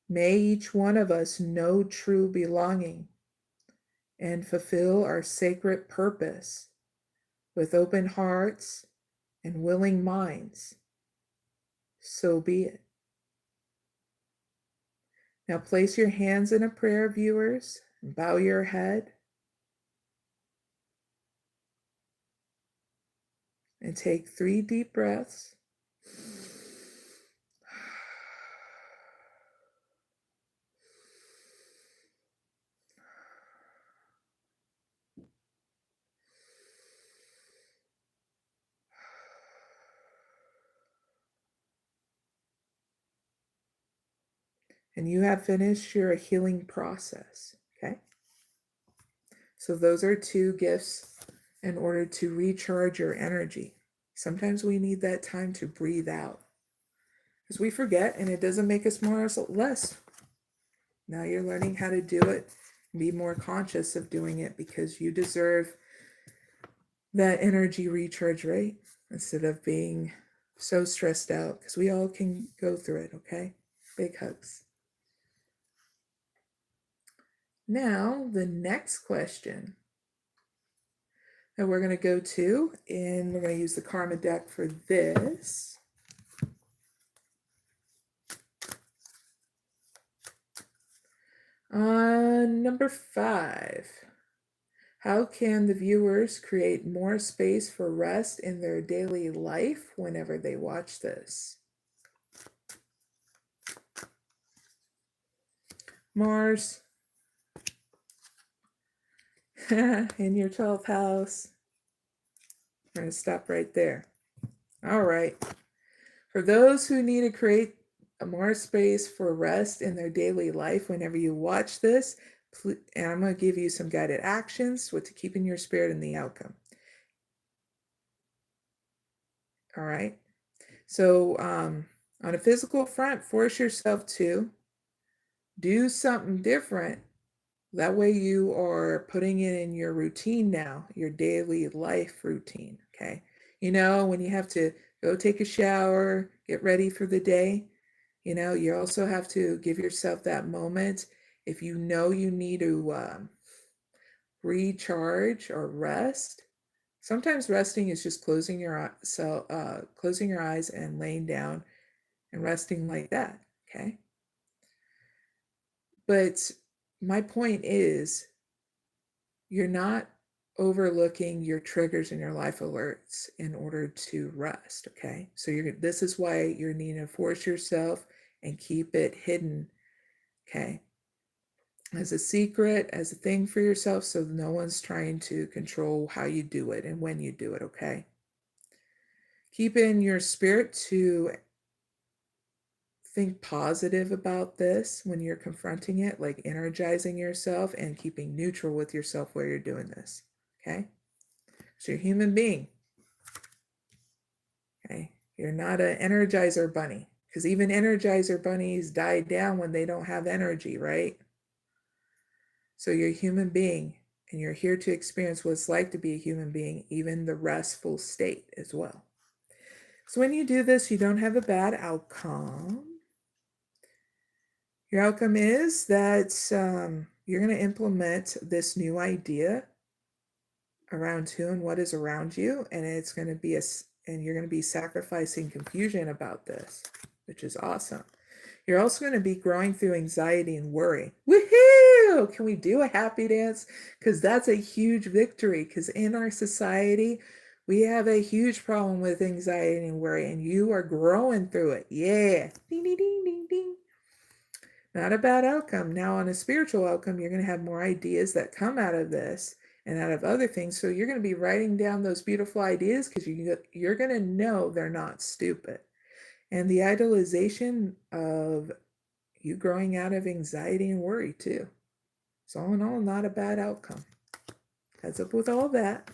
S1: May each one of us know true belonging and fulfill our sacred purpose with open hearts and willing minds. So be it. Now place your hands in a prayer, viewers, and bow your head. And take 3 deep breaths. And you have finished your healing process, okay? So those are 2 gifts in order to recharge your energy. Sometimes we need that time to breathe out because we forget, and it doesn't make us more or less. Now you're learning how to do it and be more conscious of doing it because you deserve that energy recharge rate instead of being so stressed out, because we all can go through it, okay? Big hugs. Now, the next question that we're going to go to, and we're going to use the Karma deck for this. Number 5. How can the viewers create more space for rest in their daily life whenever they watch this? Mars, in your 12th house. We're going to stop right there. All right. For those who need to create more space for rest in their daily life whenever you watch this, and I'm going to give you some guided actions to keep in your spirit in the outcome. All right. So on a physical front, force yourself to do something different. That way you are putting it in your routine now, your daily life routine, okay? You know, when you have to go take a shower, get ready for the day, you know, you also have to give yourself that moment. If you know you need to recharge or rest, sometimes resting is just closing your eyes and laying down and resting like that, okay? But my point is, you're not overlooking your triggers and your life alerts in order to rest, okay? So this is why you're needing to force yourself and keep it hidden, okay? As a secret, as a thing for yourself, so no one's trying to control how you do it and when you do it, okay? Keep in your spirit to think positive about this when you're confronting it, like energizing yourself and keeping neutral with yourself while you're doing this, okay? So you're a human being, okay? You're not an energizer bunny, because even energizer bunnies die down when they don't have energy, right? So you're a human being, and you're here to experience what it's like to be a human being, even the restful state as well. So when you do this, you don't have a bad outcome. Your outcome is that you're going to implement this new idea around who and what is around you, and it's going to be and you're going to be sacrificing confusion about this, which is awesome. You're also going to be growing through anxiety and worry. Woohoo! Can we do a happy dance? Because that's a huge victory. Because in our society, we have a huge problem with anxiety and worry, and you are growing through it. Yeah. Ding, ding, ding, ding, ding. Not a bad outcome. Now, on a spiritual outcome, you're going to have more ideas that come out of this and out of other things. So you're going to be writing down those beautiful ideas because you're going to know they're not stupid. And the idolization of you growing out of anxiety and worry too. So all in all, not a bad outcome. Heads up with all that.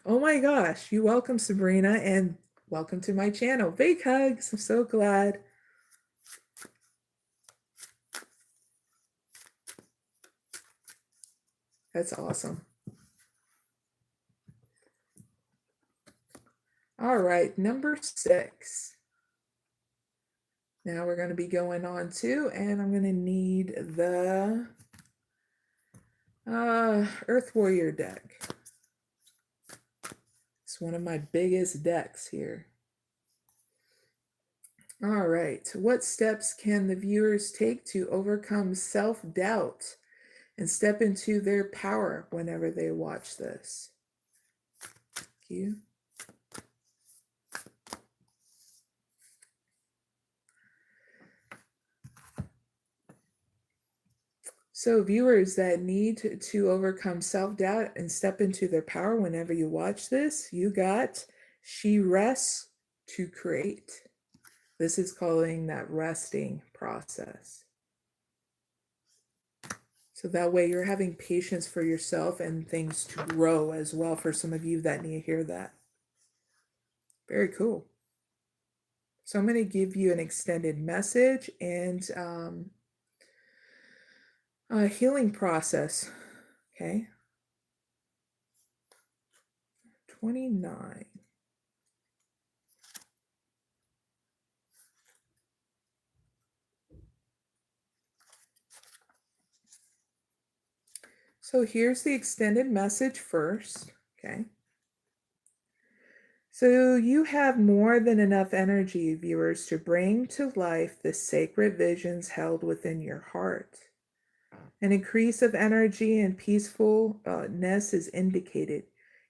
S1: Oh my gosh, you welcome, Sabrina, and welcome to my channel. Big hugs. I'm so glad. That's awesome. All right, number 6. Now we're going to be going on to, and I'm going to need the Earth Warrior deck. It's one of my biggest decks here. All right, what steps can the viewers take to overcome self-doubt and step into their power whenever they watch this? Thank you. So viewers that need to overcome self-doubt and step into their power whenever you watch this, you got She Rests to Create. This is calling that resting process. So that way you're having patience for yourself and things to grow as well for some of you that need to hear that. Very cool. So I'm going to give you an extended message and a healing process. Okay. 29. So here's the extended message first. Okay. So you have more than enough energy, viewers, to bring to life the sacred visions held within your heart. An increase of energy and peacefulness is indicated.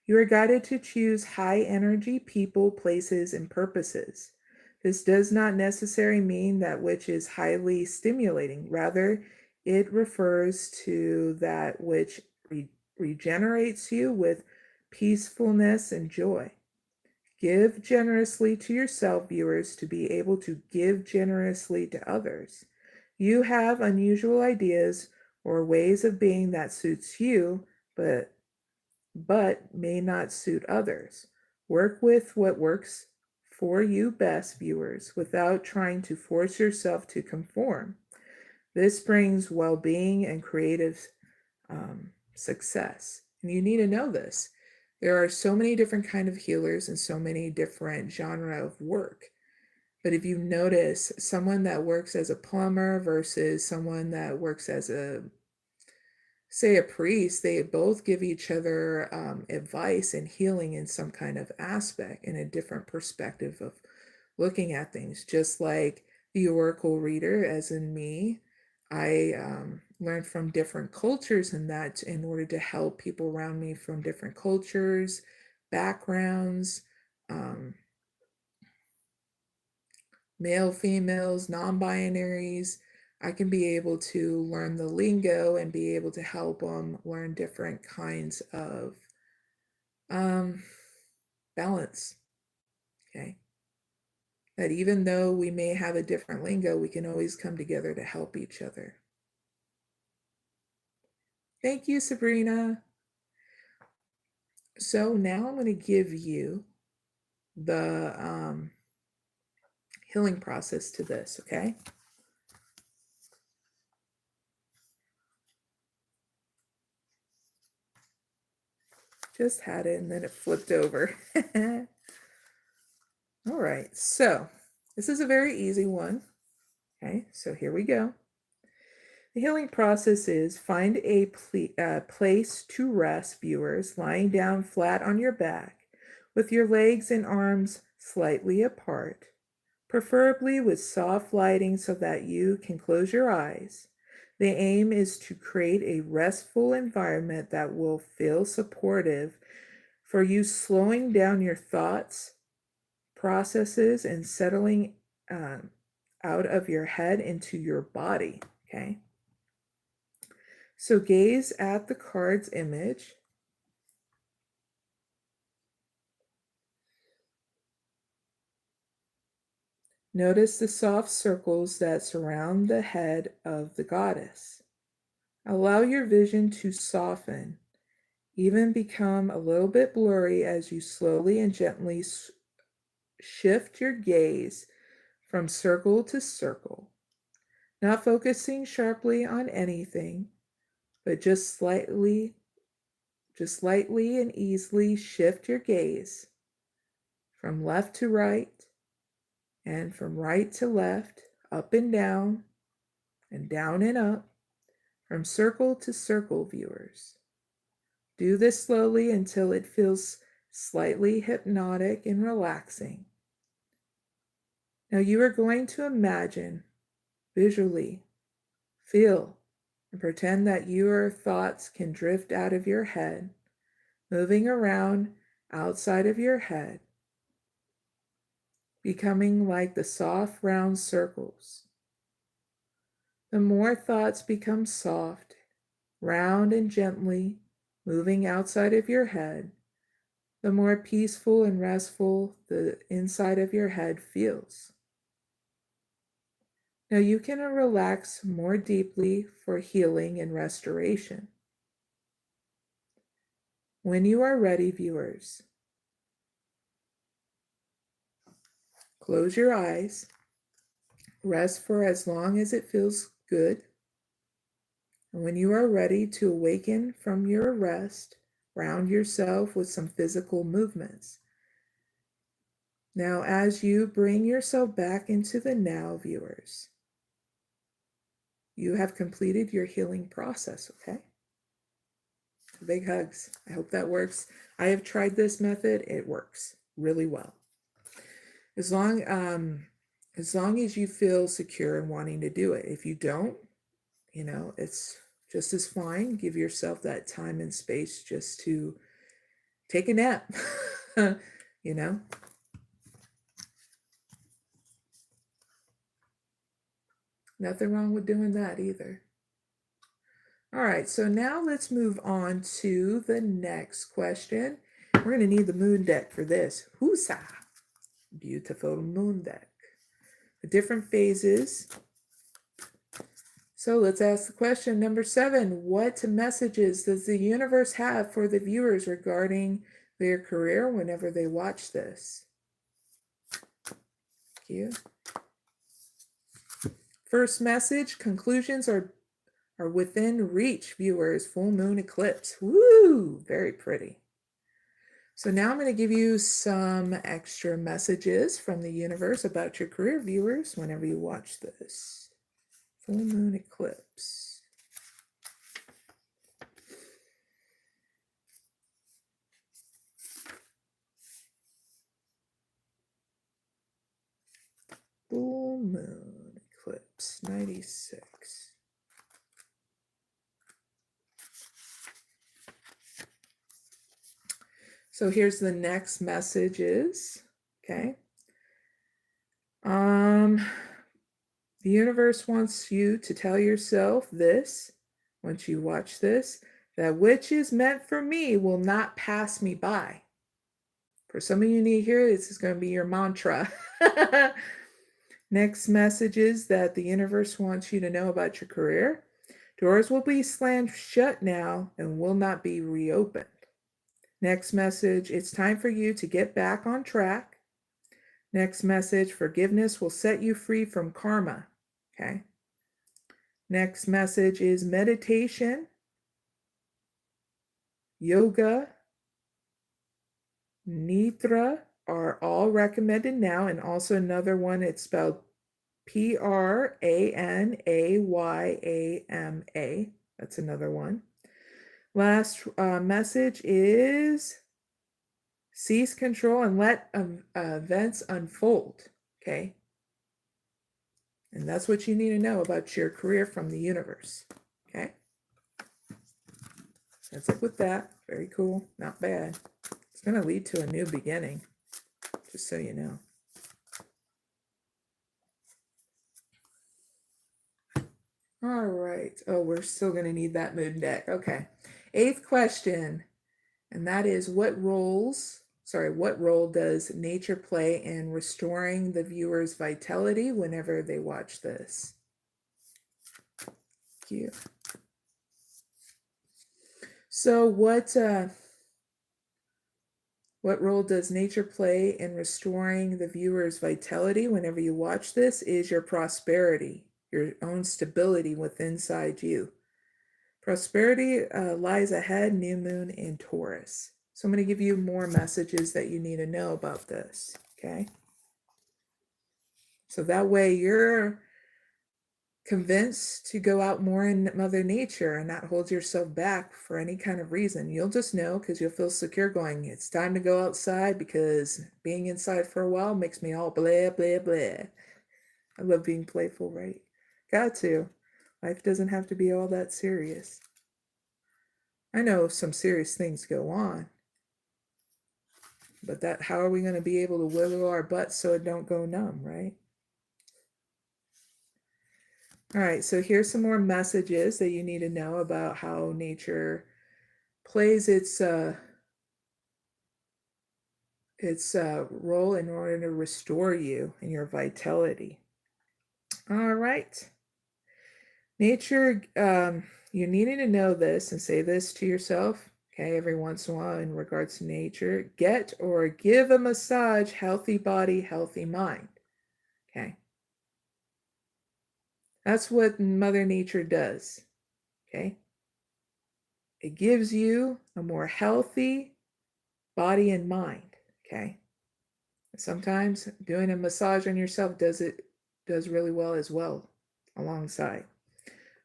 S1: You are guided to choose high energy people, places, and purposes. This does not necessarily mean that which is highly stimulating. Rather, it refers to that which regenerates you with peacefulness and joy. Give generously to yourself, viewers, to be able to give generously to others. You have unusual ideas or ways of being that suits you, but may not suit others. Work with what works for you best, viewers, without trying to force yourself to conform. This brings well-being and creative success. And you need to know this. There are so many different kind of healers and so many different genre of work. But if you notice someone that works as a plumber versus someone that works as say a priest, they both give each other advice and healing in some kind of aspect, in a different perspective of looking at things. Just like the oracle reader, as in me, I learned from different cultures, and that in order to help people around me from different cultures, backgrounds, male, females, non-binaries, I can be able to learn the lingo and be able to help them learn different kinds of balance. Okay. That even though we may have a different lingo, we can always come together to help each other. Thank you, Sabrina. So now I'm going to give you the healing process to this, okay? Just had it and then it flipped over. All right, so this is a very easy one. Okay, so here we go. The healing process is find a place to rest, viewers, lying down flat on your back with your legs and arms slightly apart, preferably with soft lighting so that you can close your eyes. The aim is to create a restful environment that will feel supportive for you, slowing down your thoughts, processes, and settling out of your head into your body, okay? So gaze at the card's image. Notice the soft circles that surround the head of the goddess. Allow your vision to soften, even become a little bit blurry as you slowly and gently shift your gaze from circle to circle, not focusing sharply on anything, but just lightly and easily shift your gaze from left to right and from right to left, up and down and up, from circle to circle, viewers. Do this slowly until it feels slightly hypnotic and relaxing. Now you are going to imagine, visually, feel, and pretend that your thoughts can drift out of your head, moving around outside of your head, becoming like the soft round circles. The more thoughts become soft, round, and gently moving outside of your head, the more peaceful and restful the inside of your head feels. Now you can relax more deeply for healing and restoration. When you are ready, viewers, close your eyes, rest for as long as it feels good. And when you are ready to awaken from your rest, ground yourself with some physical movements. Now, as you bring yourself back into the now, viewers, you have completed your healing process, okay? Big hugs. I hope that works. I have tried this method. It works really well. As long as you feel secure in wanting to do it. If you don't, it's just as fine. Give yourself that time and space just to take a nap, Nothing wrong with doing that either. All right, so now let's move on to the next question. We're going to need the moon deck for this. Whoosah! Beautiful moon deck. The different phases. So let's ask the question number 7. What messages does the universe have for the viewers regarding their career whenever they watch this? Thank you. First message, conclusions are within reach, viewers. Full moon eclipse. Woo! Very pretty. So now I'm going to give you some extra messages from the universe about your career, viewers, whenever you watch this. Full moon eclipse. Full moon eclipse 96. So here's the next messages, okay? The universe wants you to tell yourself this, once you watch this, that which is meant for me will not pass me by. For some of you need to hear this is going to be your mantra. Next message is that the universe wants you to know about your career. Doors will be slammed shut now and will not be reopened. Next message, it's time for you to get back on track. Next message, forgiveness will set you free from karma. Okay. Next message is meditation, yoga, nidra are all recommended now. And also another one, it's spelled PRANAYAMA. That's another one. Last message is cease control and let events unfold. Okay. And that's what you need to know about your career from the universe. Okay. That's it with that. Very cool. Not bad. It's going to lead to a new beginning, just so you know. All right. Oh, we're still going to need that moon deck. Okay. 8th question. And that is, what role does nature play in restoring the viewer's vitality whenever they watch this? Thank you. So what role does nature play in restoring the viewer's vitality whenever you watch this is your prosperity, your own stability within inside you. Prosperity lies ahead, new moon in Taurus. So I'm going to give you more messages that you need to know about this, okay? So that way you're convinced to go out more in Mother Nature and not hold yourself back for any kind of reason. You'll just know because you'll feel secure going, it's time to go outside because being inside for a while makes me all blah, blah, blah. I love being playful, right? Got to. Life doesn't have to be all that serious. I know some serious things go on, but how are we going to be able to wiggle our butts so it don't go numb, right? All right, so here's some more messages that you need to know about how nature plays its role in order to restore you and your vitality. All right. Nature, you needing to know this and say this to yourself, okay, every once in a while in regards to nature. Get or give a massage, healthy body, healthy mind. Okay. That's what Mother Nature does. Okay. It gives you a more healthy body and mind. Okay. Sometimes doing a massage on yourself does really well as well alongside.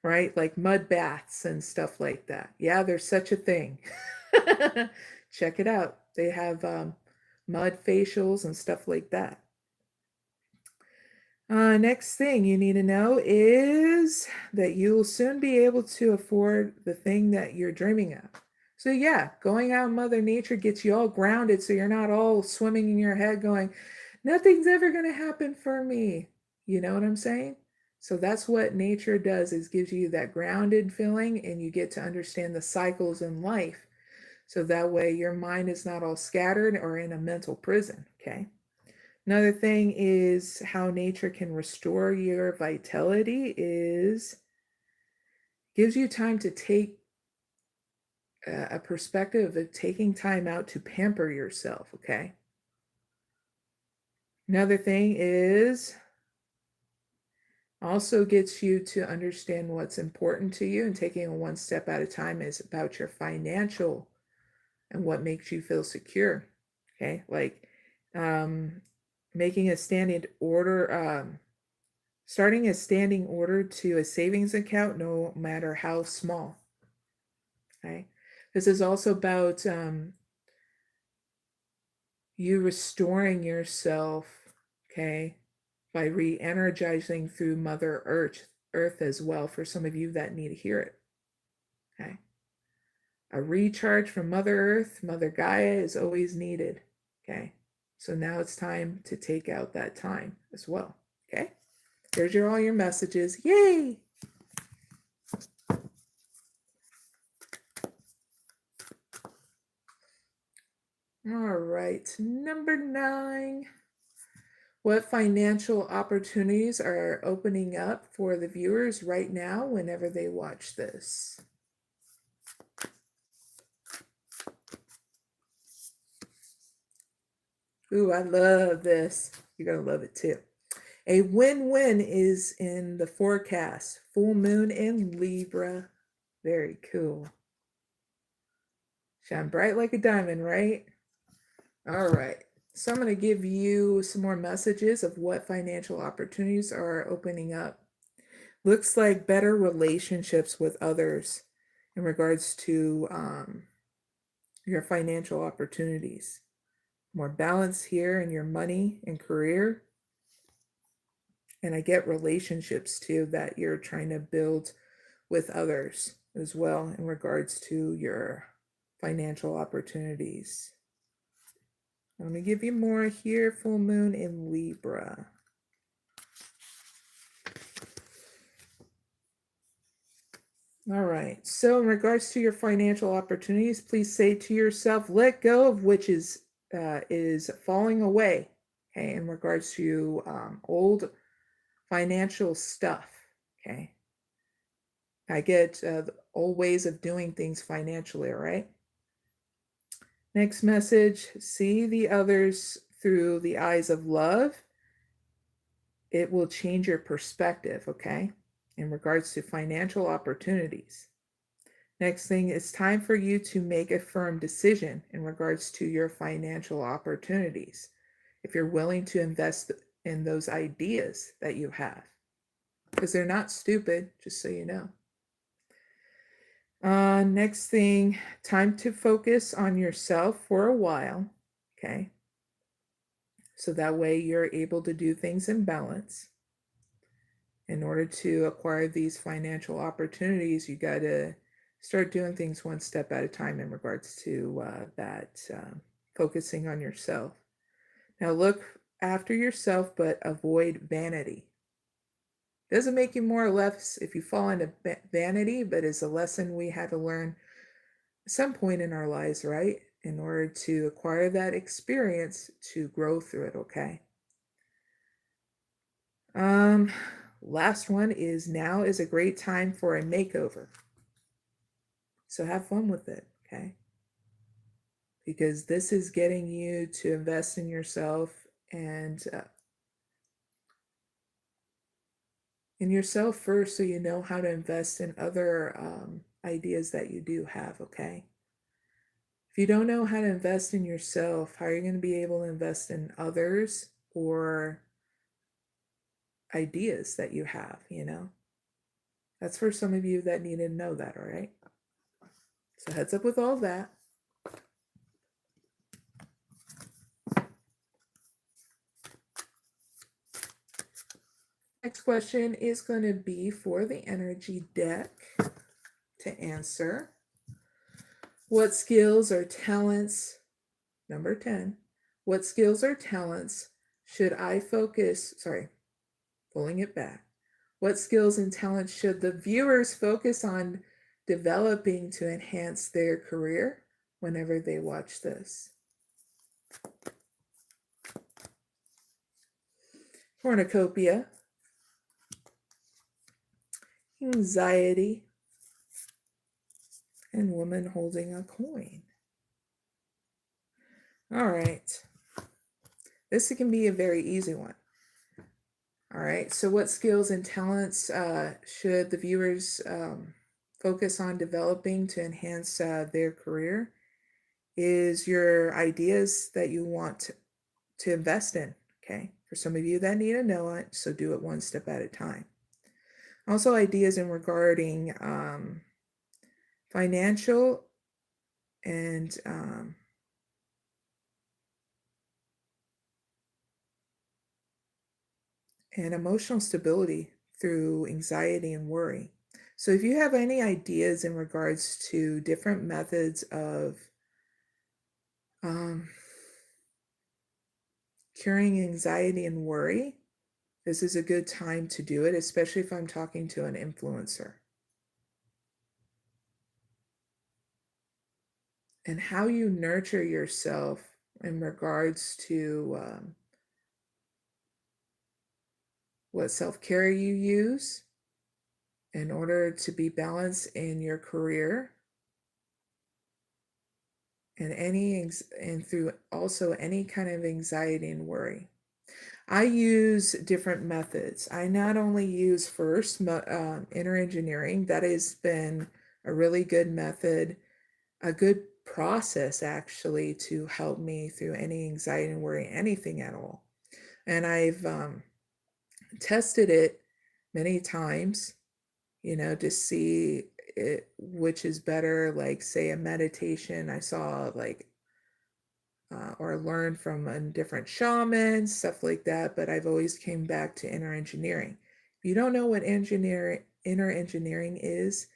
S1: Right? Like mud baths and stuff like that. Yeah, there's such a thing. Check it out. They have mud facials and stuff like that. Next thing you need to know is that you'll soon be able to afford the thing that you're dreaming of. So yeah, going out in Mother Nature gets you all grounded so you're not all swimming in your head going, nothing's ever going to happen for me. You know what I'm saying? So that's what nature does, is gives you that grounded feeling and you get to understand the cycles in life. So that way your mind is not all scattered or in a mental prison, okay? Another thing is how nature can restore your vitality is gives you time to take a perspective of taking time out to pamper yourself, okay? Another thing is also gets you to understand what's important to you, and taking it one step at a time is about your financial and what makes you feel secure, okay? Like making a standing order, starting a standing order to a savings account, no matter how small, okay? This is also about you restoring yourself, okay, by re-energizing through Mother Earth as well, for some of you that need to hear it, okay? A recharge from Mother Earth, Mother Gaia is always needed, okay? So now it's time to take out that time as well, okay? There's all your messages. Yay! All right, number 9. What financial opportunities are opening up for the viewers right now whenever they watch this? Ooh, I love this. You're going to love it too. A win-win is in the forecast. Full moon in Libra. Very cool. Shine bright like a diamond, right? All right. So I'm going to give you some more messages of what financial opportunities are opening up. Looks like better relationships with others in regards to your financial opportunities. More balance here in your money and career. And I get relationships too that you're trying to build with others as well in regards to your financial opportunities. Let me give you more here. Full moon in Libra. All right. So in regards to your financial opportunities, please say to yourself, let go of which is falling away. Okay. In regards to old financial stuff. Okay. I get the old ways of doing things financially. All right. Next message, see the others through the eyes of love. It will change your perspective, okay, in regards to financial opportunities. Next thing, it's time for you to make a firm decision in regards to your financial opportunities. If you're willing to invest in those ideas that you have, because they're not stupid, just so you know. Next thing, time to focus on yourself for a while, okay? So that way you're able to do things in balance. In order to acquire these financial opportunities, you got to start doing things one step at a time in regards to focusing on yourself. Now look after yourself, but avoid vanity. Doesn't make you more or less if you fall into vanity, but it's a lesson we had to learn at some point in our lives, right? In order to acquire that experience to grow through it, okay? Last one is now is a great time for a makeover. So have fun with it, okay? Because this is getting you to invest in yourself and in yourself first, so you know how to invest in other ideas that you do have, okay? If you don't know how to invest in yourself, how are you going to be able to invest in others or ideas that you have, you know? That's for some of you that need to know that, all right? So heads up with all that. Next question is going to be for the energy deck to answer. What skills or talents, number 10, what skills or talents should I focus, pulling it back. What skills and talents should the viewers focus on developing to enhance their career whenever they watch this? Cornucopia, anxiety, and woman holding a coin. All right. This can be a very easy one. All right. So what skills and talents should the viewers focus on developing to enhance their career? Is your ideas that you want to invest in. Okay. For some of you that need to know it, so do it one step at a time. Also ideas in regarding financial and emotional stability through anxiety and worry. So if you have any ideas in regards to different methods of curing anxiety and worry, this is a good time to do it, especially if I'm talking to an influencer. And how you nurture yourself in regards to what self-care you use in order to be balanced in your career and through also any kind of anxiety and worry. I use different methods. I not only use first inner engineering, that has been a really good method, a good process actually to help me through any anxiety and worry, anything at all. And I've tested it many times, to see which is better, like say a meditation I saw, like or learned from a different shaman, stuff like that. But I've always came back to inner engineering. If you don't know what inner engineering is,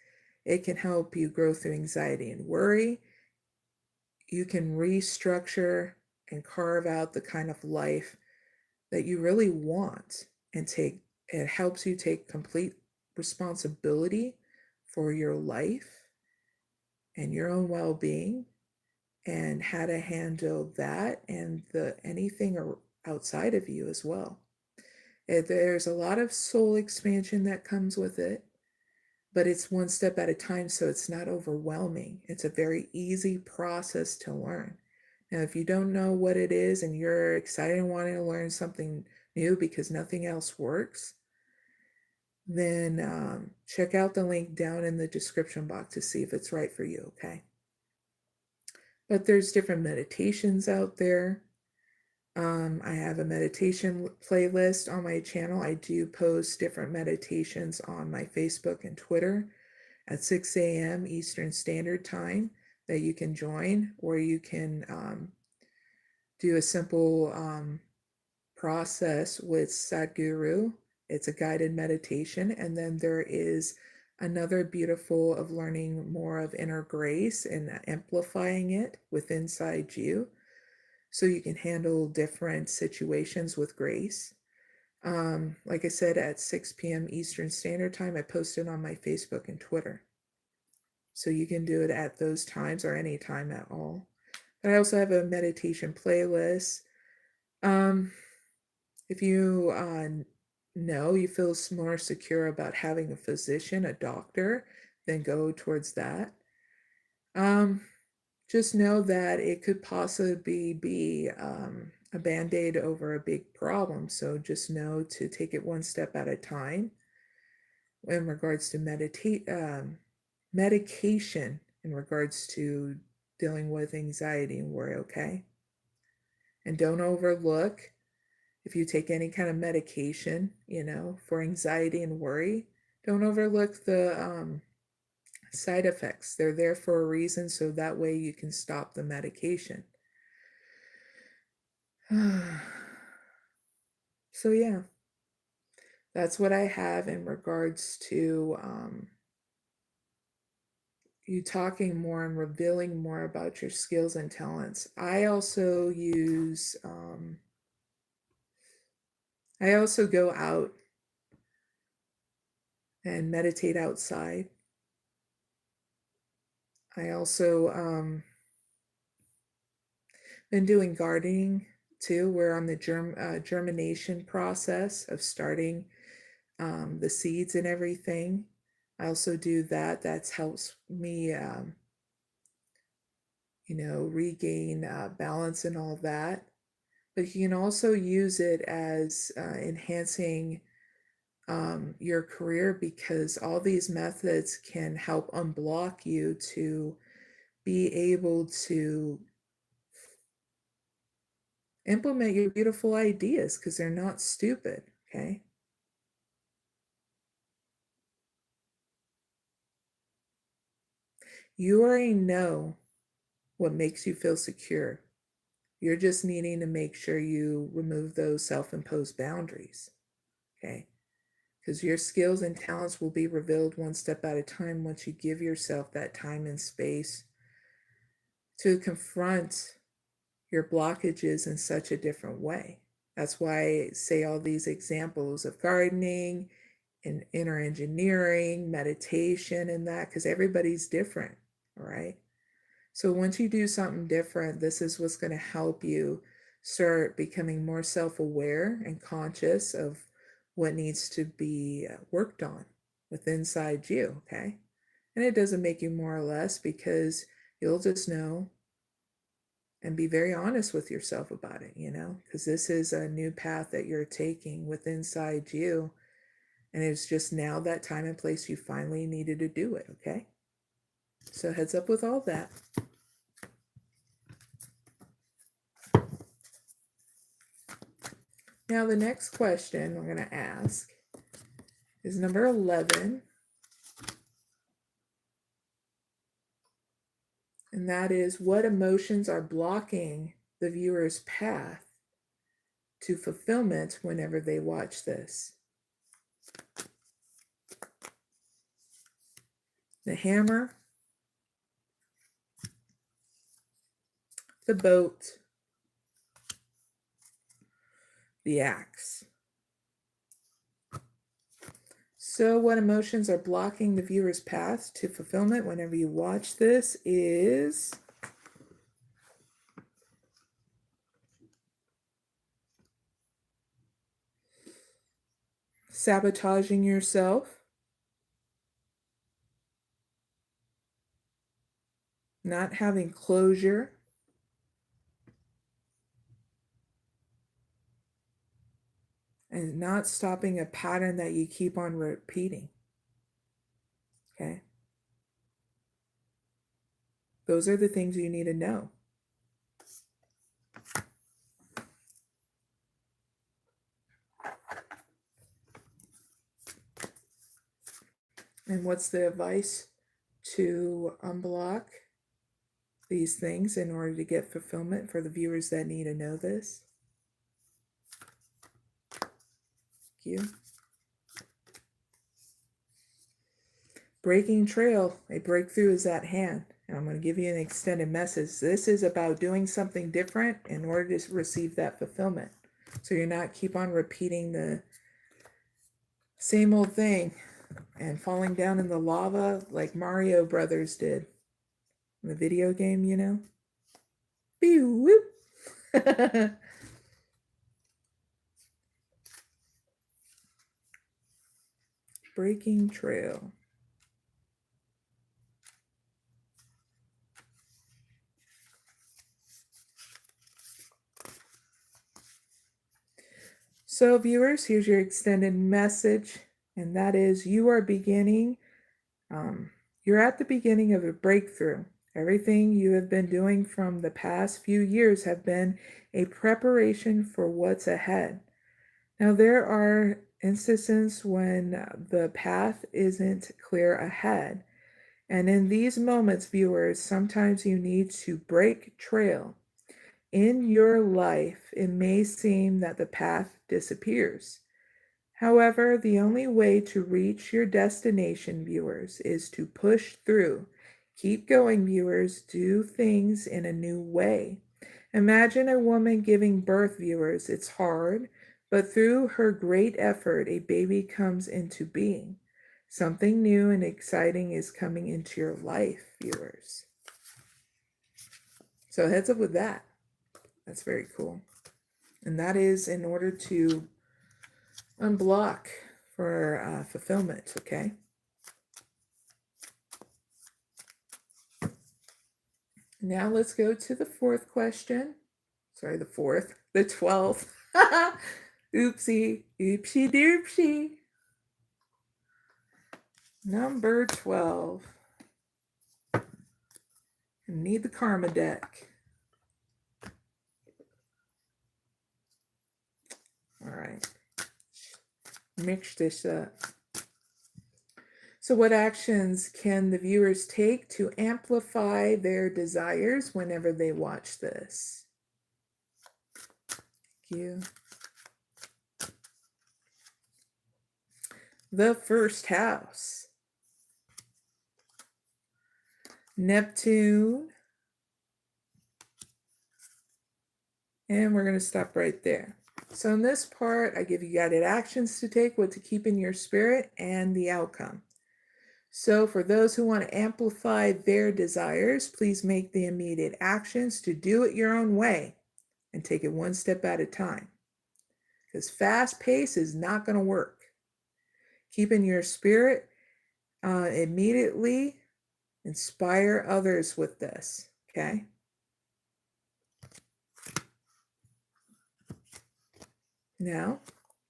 S1: it can help you grow through anxiety and worry. You can restructure and carve out the kind of life that you really want, and it helps you take complete responsibility for your life and your own well-being, and how to handle that and anything outside of you as well. There's a lot of soul expansion that comes with it, but it's one step at a time, so it's not overwhelming. It's a very easy process to learn. Now, if you don't know what it is and you're excited and wanting to learn something new because nothing else works, then check out the link down in the description box to see if it's right for you, okay? But there's different meditations out there. I have a meditation playlist on my channel. I do post different meditations on my Facebook and Twitter at 6 a.m. Eastern Standard Time that you can join, or you can do a simple process with Sadhguru. It's a guided meditation. And then there is another beautiful of learning more of inner grace and amplifying it within inside you, so you can handle different situations with grace. Like I said, at 6 p.m. Eastern Standard Time, I post it on my Facebook and Twitter. So you can do it at those times or any time at all. But I also have a meditation playlist. If you you feel more secure about having a physician, a doctor, then go towards that. Just know that it could possibly be a band-aid over a big problem. So just know to take it one step at a time in regards to medication in regards to dealing with anxiety and worry, okay? And don't overlook, if you take any kind of medication, for anxiety and worry, don't overlook the side effects. They're there for a reason, so that way you can stop the medication. So yeah, that's what I have in regards to you talking more and revealing more about your skills and talents. I also go out and meditate outside. I also been doing gardening too. We're on the germination process of starting the seeds and everything. I also do that. That helps me, regain balance and all that. But you can also use it as enhancing your career, because all these methods can help unblock you to be able to implement your beautiful ideas, because they're not stupid, okay? You already know what makes you feel secure. You're just needing to make sure you remove those self-imposed boundaries, okay? Because your skills and talents will be revealed one step at a time once you give yourself that time and space to confront your blockages in such a different way. That's why I say all these examples of gardening and inner engineering, meditation, and that, because everybody's different, all right? So once you do something different, this is what's going to help you start becoming more self-aware and conscious of what needs to be worked on within inside you, okay? And it doesn't make you more or less, because you'll just know and be very honest with yourself about it, because this is a new path that you're taking with inside you. And it's just now that time and place you finally needed to do it, okay? So heads up with all that. Now the next question we're going to ask is number 11. And that is, what emotions are blocking the viewer's path to fulfillment whenever they watch this? The hammer, the boat, the axe. So what emotions are blocking the viewer's path to fulfillment whenever you watch this is sabotaging yourself, not having closure, and not stopping a pattern that you keep on repeating. Okay? Those are the things you need to know. And what's the advice? To unblock these things in order to get fulfillment for the viewers that need to know this. Thank you. Breaking trail, a breakthrough is at hand. And I'm going to give you an extended message. This is about doing something different in order to receive that fulfillment. So you're not keep on repeating the same old thing and falling down in the lava like Mario Brothers did in the video game, Whoop. Breaking trail. So viewers, here's your extended message, and that is you are beginning, you're at the beginning of a breakthrough. Everything you have been doing from the past few years have been a preparation for what's ahead. Now, there are instances when the path isn't clear ahead. And in these moments, viewers, sometimes you need to break trail. In your life, it may seem that the path disappears. However, the only way to reach your destination, viewers, is to push through. Keep going, viewers. Do things in a new way. Imagine a woman giving birth, viewers. It's hard, but through her great effort, a baby comes into being. Something new and exciting is coming into your life, viewers. So heads up with that. That's very cool. And that is in order to unblock for fulfillment, okay? Now let's go to the fourth question. Sorry, the 12th. Oopsie, oopsie doopsie. Number 12. I need the karma deck. All right. Mix this up. So what actions can the viewers take to amplify their desires whenever they watch this? Thank you. The first house. Neptune. And we're going to stop right there. So in this part, I give you guided actions to take, what to keep in your spirit, and the outcome. So for those who want to amplify their desires, please make the immediate actions to do it your own way and take it one step at a time. Because fast pace is not going to work. Keep in your spirit, immediately inspire others with this, okay? Now,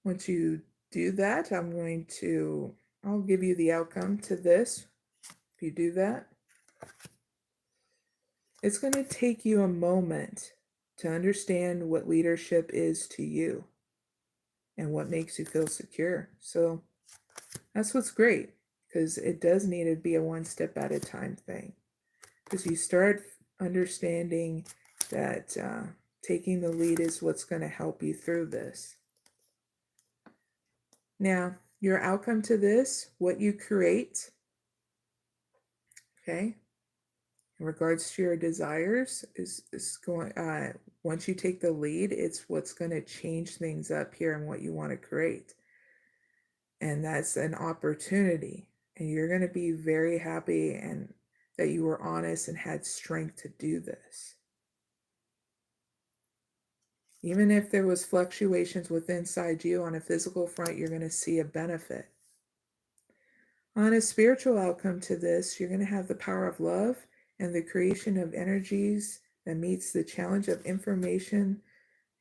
S1: once you do that, I'll give you the outcome to this. If you do that, it's going to take you a moment to understand what leadership is to you and what makes you feel secure. So that's what's great, because it does need to be a one step at a time thing. Because you start understanding that taking the lead is what's going to help you through this. Now, your outcome to this, what you create, okay, in regards to your desires, is going, once you take the lead, it's what's going to change things up here and what you want to create. And that's an opportunity. And you're going to be very happy and that you were honest and had strength to do this. Even if there was fluctuations within inside you on a physical front, you're going to see a benefit. On a spiritual outcome to this, you're going to have the power of love and the creation of energies that meets the challenge of information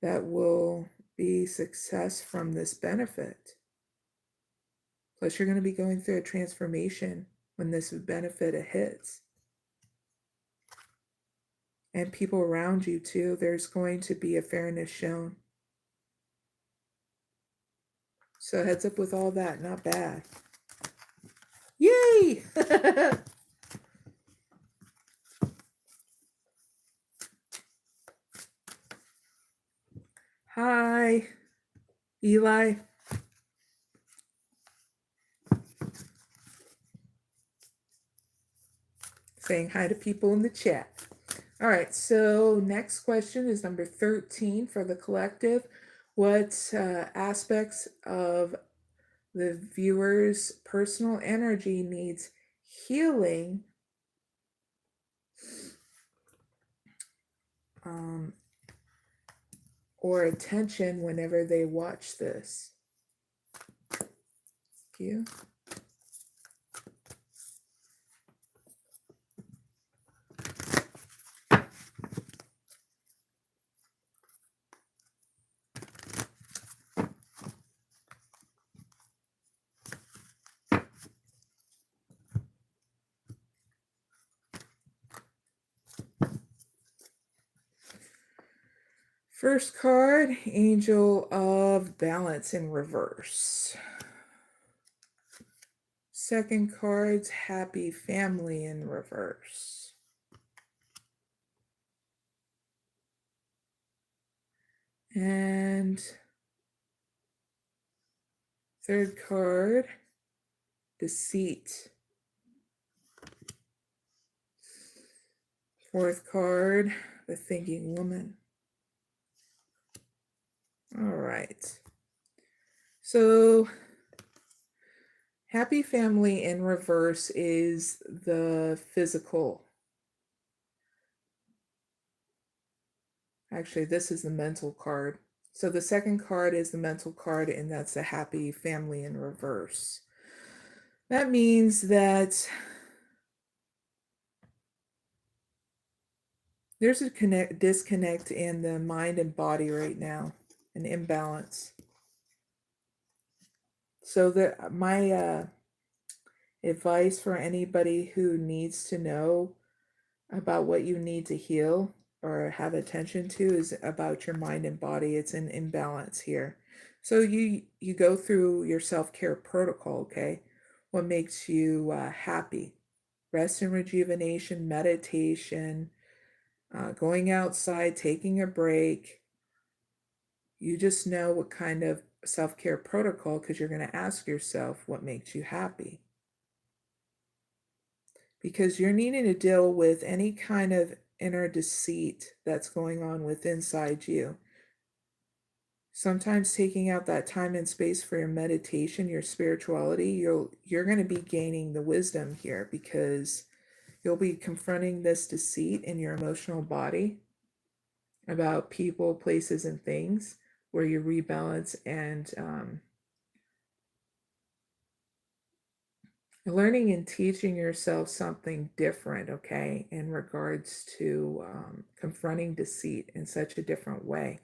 S1: that will be success from this benefit. Plus, you're going to be going through a transformation when this benefit hits. And people around you too, there's going to be a fairness shown. So heads up with all that, not bad. Yay! Hi, Eli. Saying hi to people in the chat. All right, so next question is number 13 for the collective. What aspects of the viewer's personal energy needs healing or attention whenever they watch this? Thank you. First card, Angel of Balance in reverse. Second card's Happy Family in reverse. And third card, Deceit. Fourth card, The Thinking Woman. All right. So Happy Family in reverse is the physical. Actually, this is the mental card. So the second card is the mental card, and that's the Happy Family in reverse. That means that there's a disconnect in the mind and body right now, an imbalance. So my advice for anybody who needs to know about what you need to heal or have attention to is about your mind and body. It's an imbalance here. So you go through your self-care protocol, okay? What makes you happy? Rest and rejuvenation, meditation, going outside, taking a break. You just know what kind of self-care protocol, because you're going to ask yourself what makes you happy. Because you're needing to deal with any kind of inner deceit that's going on with inside you. Sometimes taking out that time and space for your meditation, your spirituality, you're going to be gaining the wisdom here, because you'll be confronting this deceit in your emotional body about people, places, and things, where you rebalance and learning and teaching yourself something different, okay, in regards to confronting deceit in such a different way.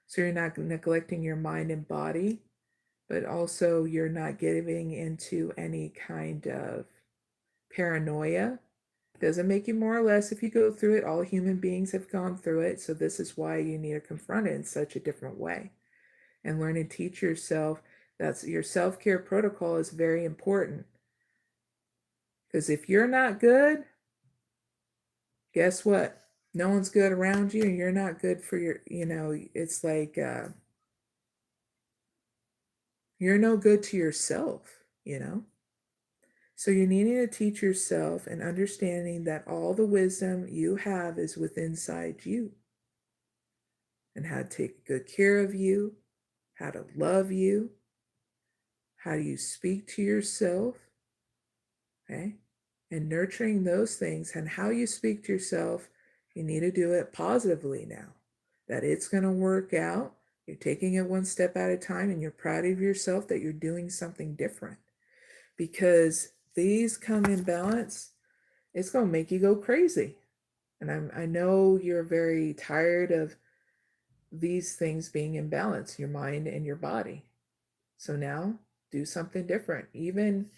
S1: So you're not neglecting your mind and body, but also you're not giving into any kind of paranoia. Doesn't make you more or less if you go through it. All human beings have gone through it. So this is why you need to confront it in such a different way. And learn and teach yourself. That's your self-care protocol is very important. Because if you're not good, guess what? No one's good around you, and you're not good for your, it's like you're no good to yourself, So you're needing to teach yourself and understanding that all the wisdom you have is within inside you. And how to take good care of you, how to love you, how do you speak to yourself, okay? And nurturing those things and how you speak to yourself, you need to do it positively now. That it's going to work out. You're taking it one step at a time and you're proud of yourself that you're doing something different. Because these come in balance, it's going to make you go crazy. And I know you're very tired of these things being in balance, your mind and your body. So now do something different. And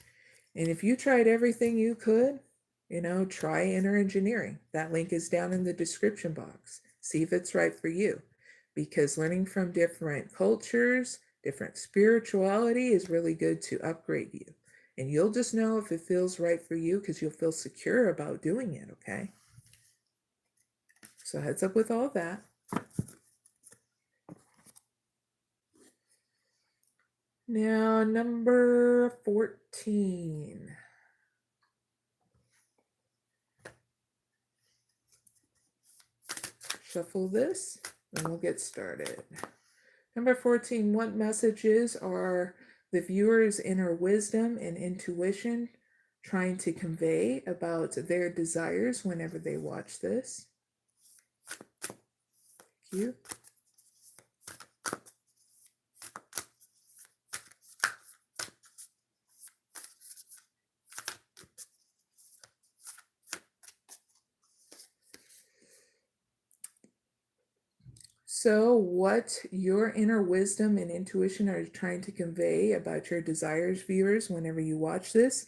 S1: if you tried everything you could, try inner engineering. That link is down in the description box. See if it's right for you. Because learning from different cultures, different spirituality is really good to upgrade you. And you'll just know if it feels right for you because you'll feel secure about doing it, okay? So heads up with all that. Now, number 14. Shuffle this, and we'll get started. Number 14, what messages are the viewer's inner wisdom and intuition trying to convey about their desires whenever they watch this? Thank you. So what your inner wisdom and intuition are trying to convey about your desires, viewers, whenever you watch this,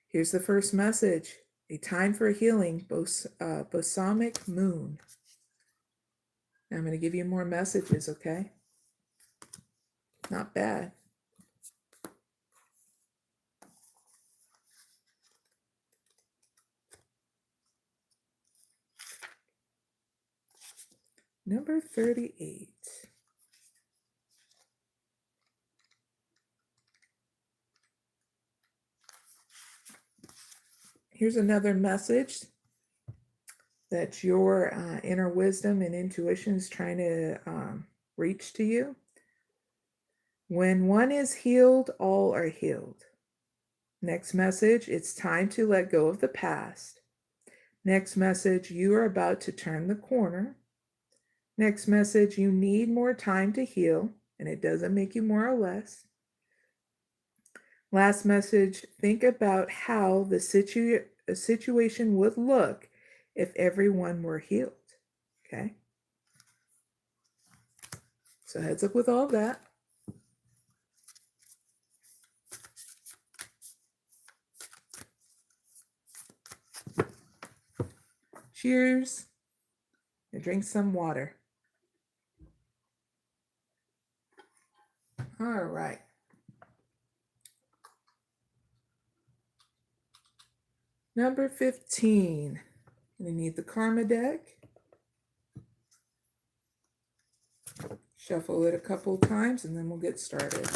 S1: here's the first message. A time for healing, balsamic moon. Now I'm going to give you more messages, okay? Not bad. Number 38. Here's another message that your inner wisdom and intuition is trying to reach to you. When one is healed, all are healed. Next message, it's time to let go of the past. Next message, you are about to turn the corner. Next message, you need more time to heal, and it doesn't make you more or less. Last message, think about how the situation would look if everyone were healed. Okay? So heads up with all that. Cheers. And drink some water. All right. Number 15. We need the Karma deck. Shuffle it a couple times and then we'll get started.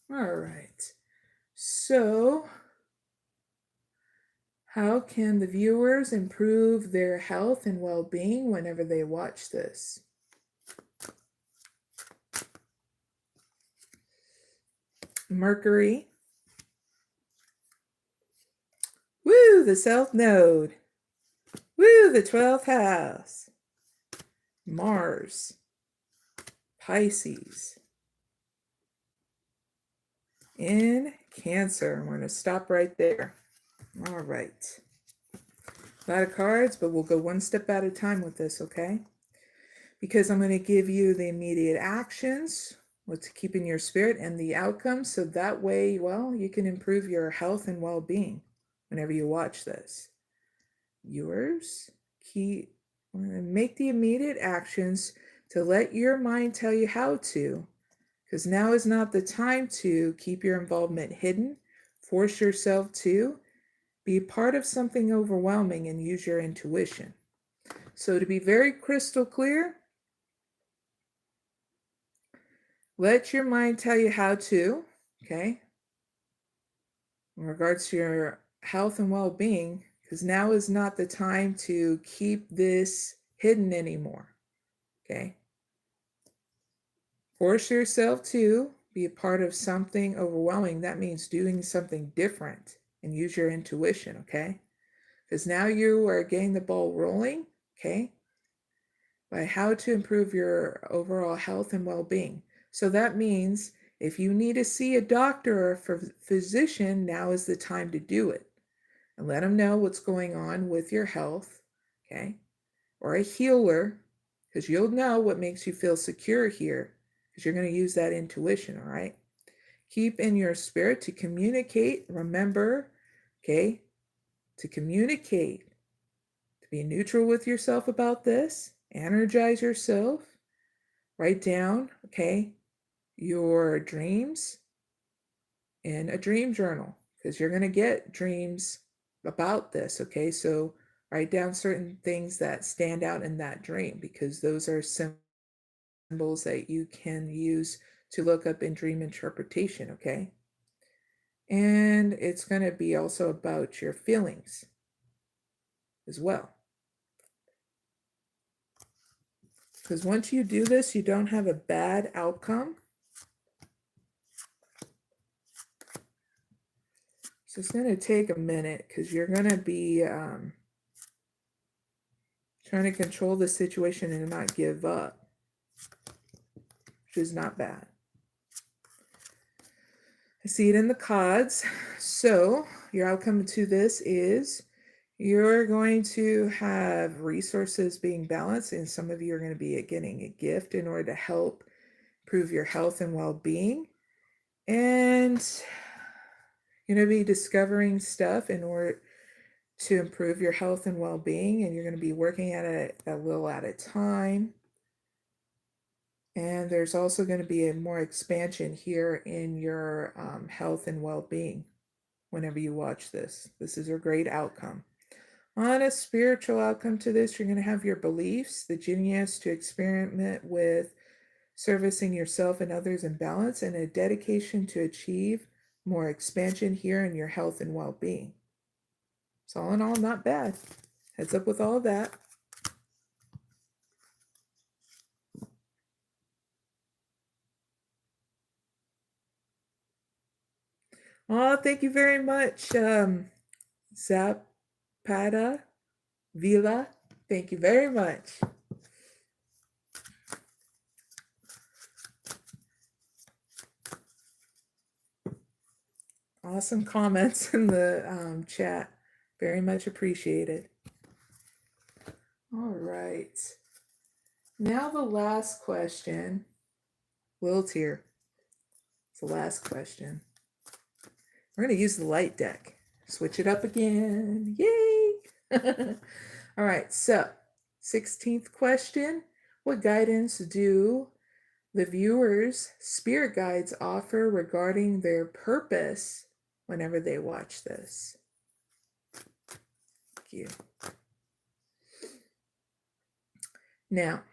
S1: All right. So, how can the viewers improve their health and well-being whenever they watch this? Mercury. Woo, the South Node. Woo, the 12th house. Mars. Pisces. In Cancer. We're going to stop right there. All right. A lot of cards, but we'll go one step at a time with this, okay? Because I'm going to give you the immediate actions, what's keeping your spirit, and the outcomes, so that way, well, you can improve your health and well-being whenever you watch this. Yours, make the immediate actions to let your mind tell you how to, because now is not the time to keep your involvement hidden. Force yourself to be part of something overwhelming and use your intuition. So to be very crystal clear, let your mind tell you how to, okay, in regards to your health and well-being, because now is not the time to keep this hidden anymore, okay? Force yourself to be a part of something overwhelming. That means doing something different, and use your intuition, okay? Because now you are getting the ball rolling, okay, by how to improve your overall health and well-being. So that means if you need to see a doctor or a physician, now is the time to do it. And let them know what's going on with your health, okay? Or a healer, because you'll know what makes you feel secure here, because you're going to use that intuition, all right? Keep in your spirit to communicate. Remember, okay, to communicate, to be neutral with yourself about this, energize yourself, write down, okay, your dreams in a dream journal, because you're going to get dreams about this, okay? So write down certain things that stand out in that dream, because those are symbols that you can use to look up in dream interpretation, okay? And it's going to be also about your feelings as well. Because once you do this, you don't have a bad outcome. So it's going to take a minute, because you're going to be trying to control the situation and not give up, which is not bad. I see it in the cards. So your outcome to this is you're going to have resources being balanced, and some of you are going to be getting a gift in order to help improve your health and well-being. And you're going to be discovering stuff in order to improve your health and well-being, and you're going to be working at it a little at a time. And there's also going to be a more expansion here in your health and well-being whenever you watch this. This is a great outcome. On a spiritual outcome to this, you're going to have your beliefs, the genius to experiment with servicing yourself and others in balance, and a dedication to achieve more expansion here in your health and well-being. So all in all, not bad. Heads up with all of that. Oh, thank you very much, Zapata Vila. Thank you very much. Awesome comments in the chat. Very much appreciated. All right. Now the last question. Will's here. It's the last question. We're going to use the light deck. Switch it up again. Yay! All right, so 16th question. What guidance do the viewers' spirit guides offer regarding their purpose whenever they watch this? Thank you. Now,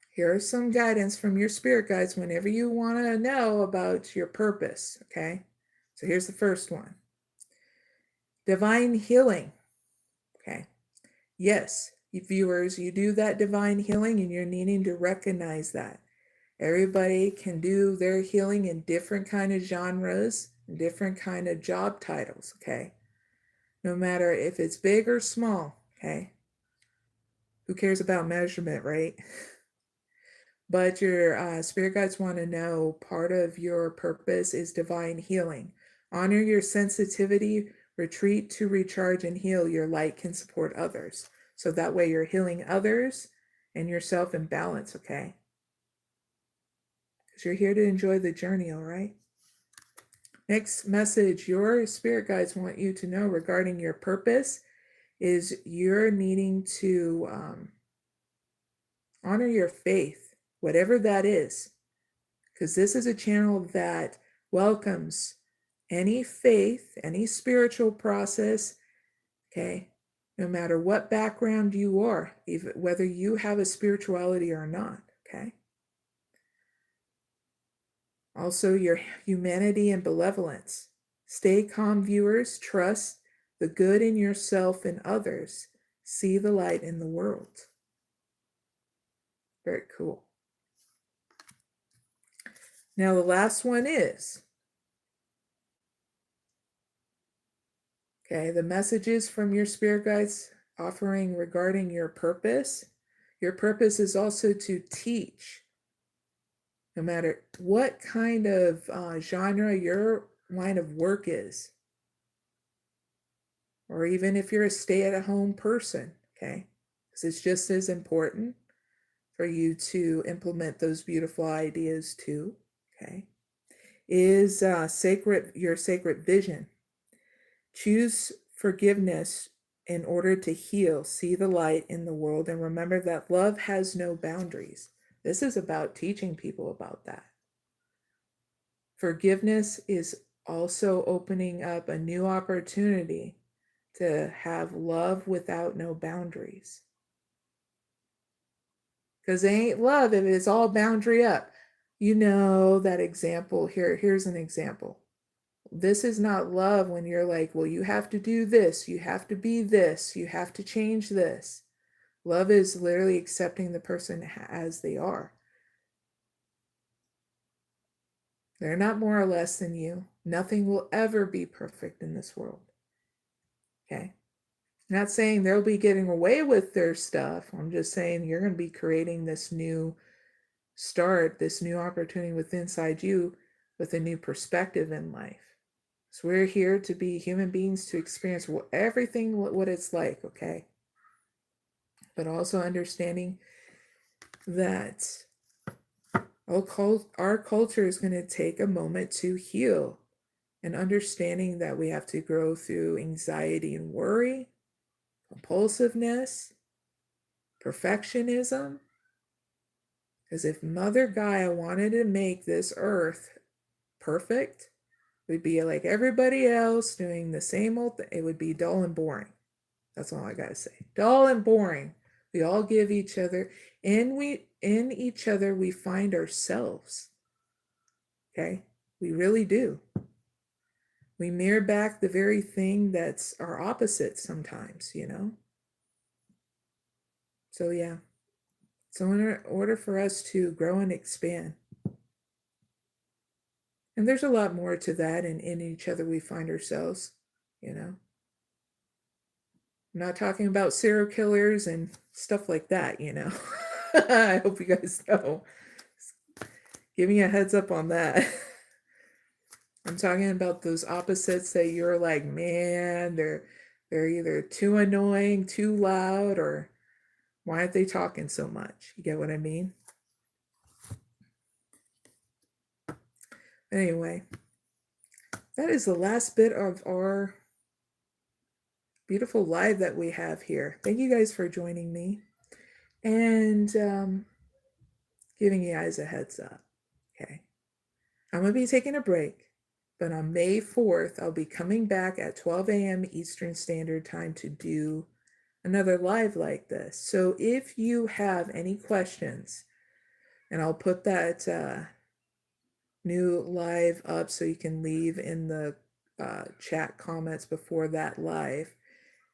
S1: here are some guidance from your spirit guides whenever you want to know about your purpose, okay? So here's the first one. Divine healing, okay? Yes, viewers, you do that divine healing, and you're needing to recognize that. Everybody can do their healing in different kind of genres, and different kind of job titles, okay? No matter if it's big or small, okay? Who cares about measurement, right? But your spirit guides want to know part of your purpose is divine healing. Honor your sensitivity, retreat to recharge and heal. Your light can support others. So that way you're healing others and yourself in balance, okay? Because you're here to enjoy the journey, all right? Next message your spirit guides want you to know regarding your purpose is you're needing to honor your faith, whatever that is. Because this is a channel that welcomes any faith, any spiritual process, okay? No matter what background you are, even whether you have a spirituality or not, okay? Also, your humanity and benevolence. Stay calm, viewers. Trust the good in yourself and others. See the light in the world. Very cool. Now, the last one is, okay, the messages from your spirit guides offering regarding your purpose. Your purpose is also to teach. No matter what kind of genre your line of work is, or even if you're a stay-at-home person, okay? Because it's just as important for you to implement those beautiful ideas too, okay? Is your sacred vision. Choose forgiveness in order to heal. See the light in the world, and remember that love has no boundaries. This is about teaching people about that. Forgiveness is also opening up a new opportunity to have love without no boundaries. Because it ain't love if it's all boundary up. You know that example here. Here's an example. This is not love when you're like, well, you have to do this, you have to be this, you have to change this. Love is literally accepting the person as they are. They're not more or less than you. Nothing will ever be perfect in this world. Okay? I'm not saying they'll be getting away with their stuff. I'm just saying you're going to be creating this new start, this new opportunity within inside you with a new perspective in life. So we're here to be human beings to experience everything, what it's like, okay? But also understanding that our culture is going to take a moment to heal, and understanding that we have to grow through anxiety and worry, compulsiveness, perfectionism. Because if Mother Gaia wanted to make this earth perfect, we'd be like everybody else doing the same old thing. It would be dull and boring. That's all I gotta say. Dull and boring. We all give each other, and in each other we find ourselves. Okay? We really do. We mirror back the very thing that's our opposite sometimes, you know? So yeah. So in order for us to grow and expand, and there's a lot more to that, and in each other we find ourselves, you know? I'm not talking about serial killers and stuff like that, you know? I hope you guys know. Give me a heads up on that. I'm talking about those opposites that you're like, man, they're either too annoying, too loud, or why aren't they talking so much? You get what I mean? Anyway, that is the last bit of our beautiful live that we have here. Thank you guys for joining me and giving you guys a heads up. Okay. I'm going to be taking a break, but on May 4th, I'll be coming back at 12 a.m. Eastern Standard Time to do another live like this. So if you have any questions, and I'll put that new live up so you can leave in the chat comments before that live.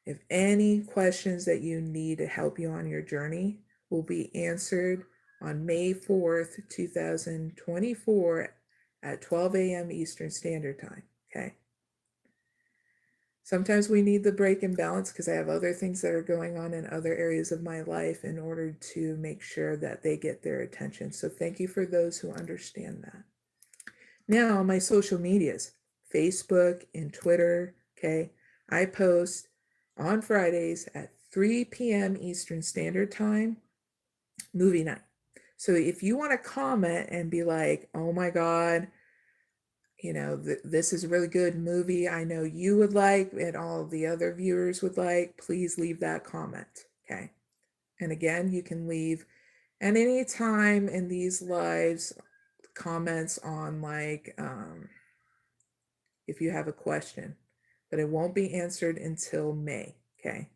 S1: If any questions that you need to help you on your journey will be answered on May 4th, 2024 at 12 a.m. Eastern Standard Time, okay? Sometimes we need the break and balance because I have other things that are going on in other areas of my life in order to make sure that they get their attention. So thank you for those who understand that. Now, on my social medias, Facebook and Twitter. Okay. I post on Fridays at 3 p.m. Eastern Standard Time, movie night. So if you want to comment and be like, oh my God, this is a really good movie, I know you would like and all the other viewers would like, please leave that comment. Okay. And again, you can leave at any time in these lives comments on if you have a question, but it won't be answered until May. Okay.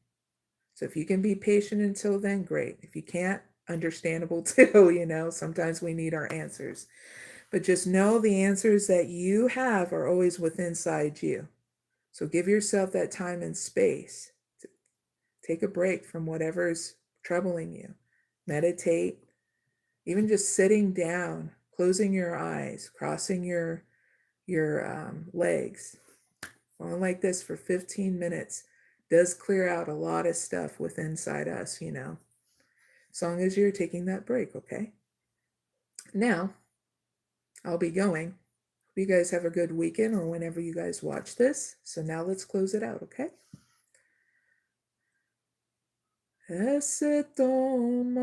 S1: So if you can be patient until then, great. If you can't, understandable too. Sometimes we need our answers. But just know the answers that you have are always within inside you. So give yourself that time and space to take a break from whatever's troubling you. Meditate, even just sitting down, closing your eyes, crossing your legs, going like this for 15 minutes does clear out a lot of stuff within inside us, as long as you're taking that break. Okay. Now, I'll be going. Hope you guys have a good weekend or whenever you guys watch this. So now let's close it out, okay? Ese toma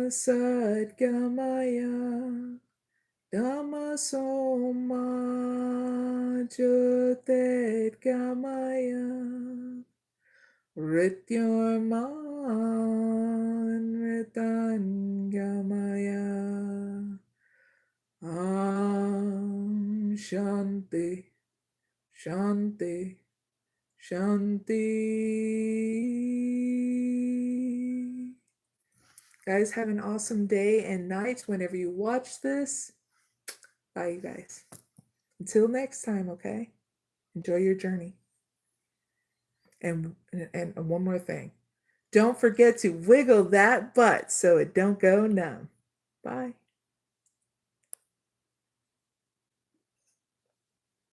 S1: sadgamaya Dhammasoma Jyotirgamaya Rityorman Ritangamaya Shanti, Shanti, Shanti. Guys, have an awesome day and night whenever you watch this. Bye, you guys. Until next time, okay? Enjoy your journey. And one more thing. Don't forget to wiggle that butt so it don't go numb. Bye.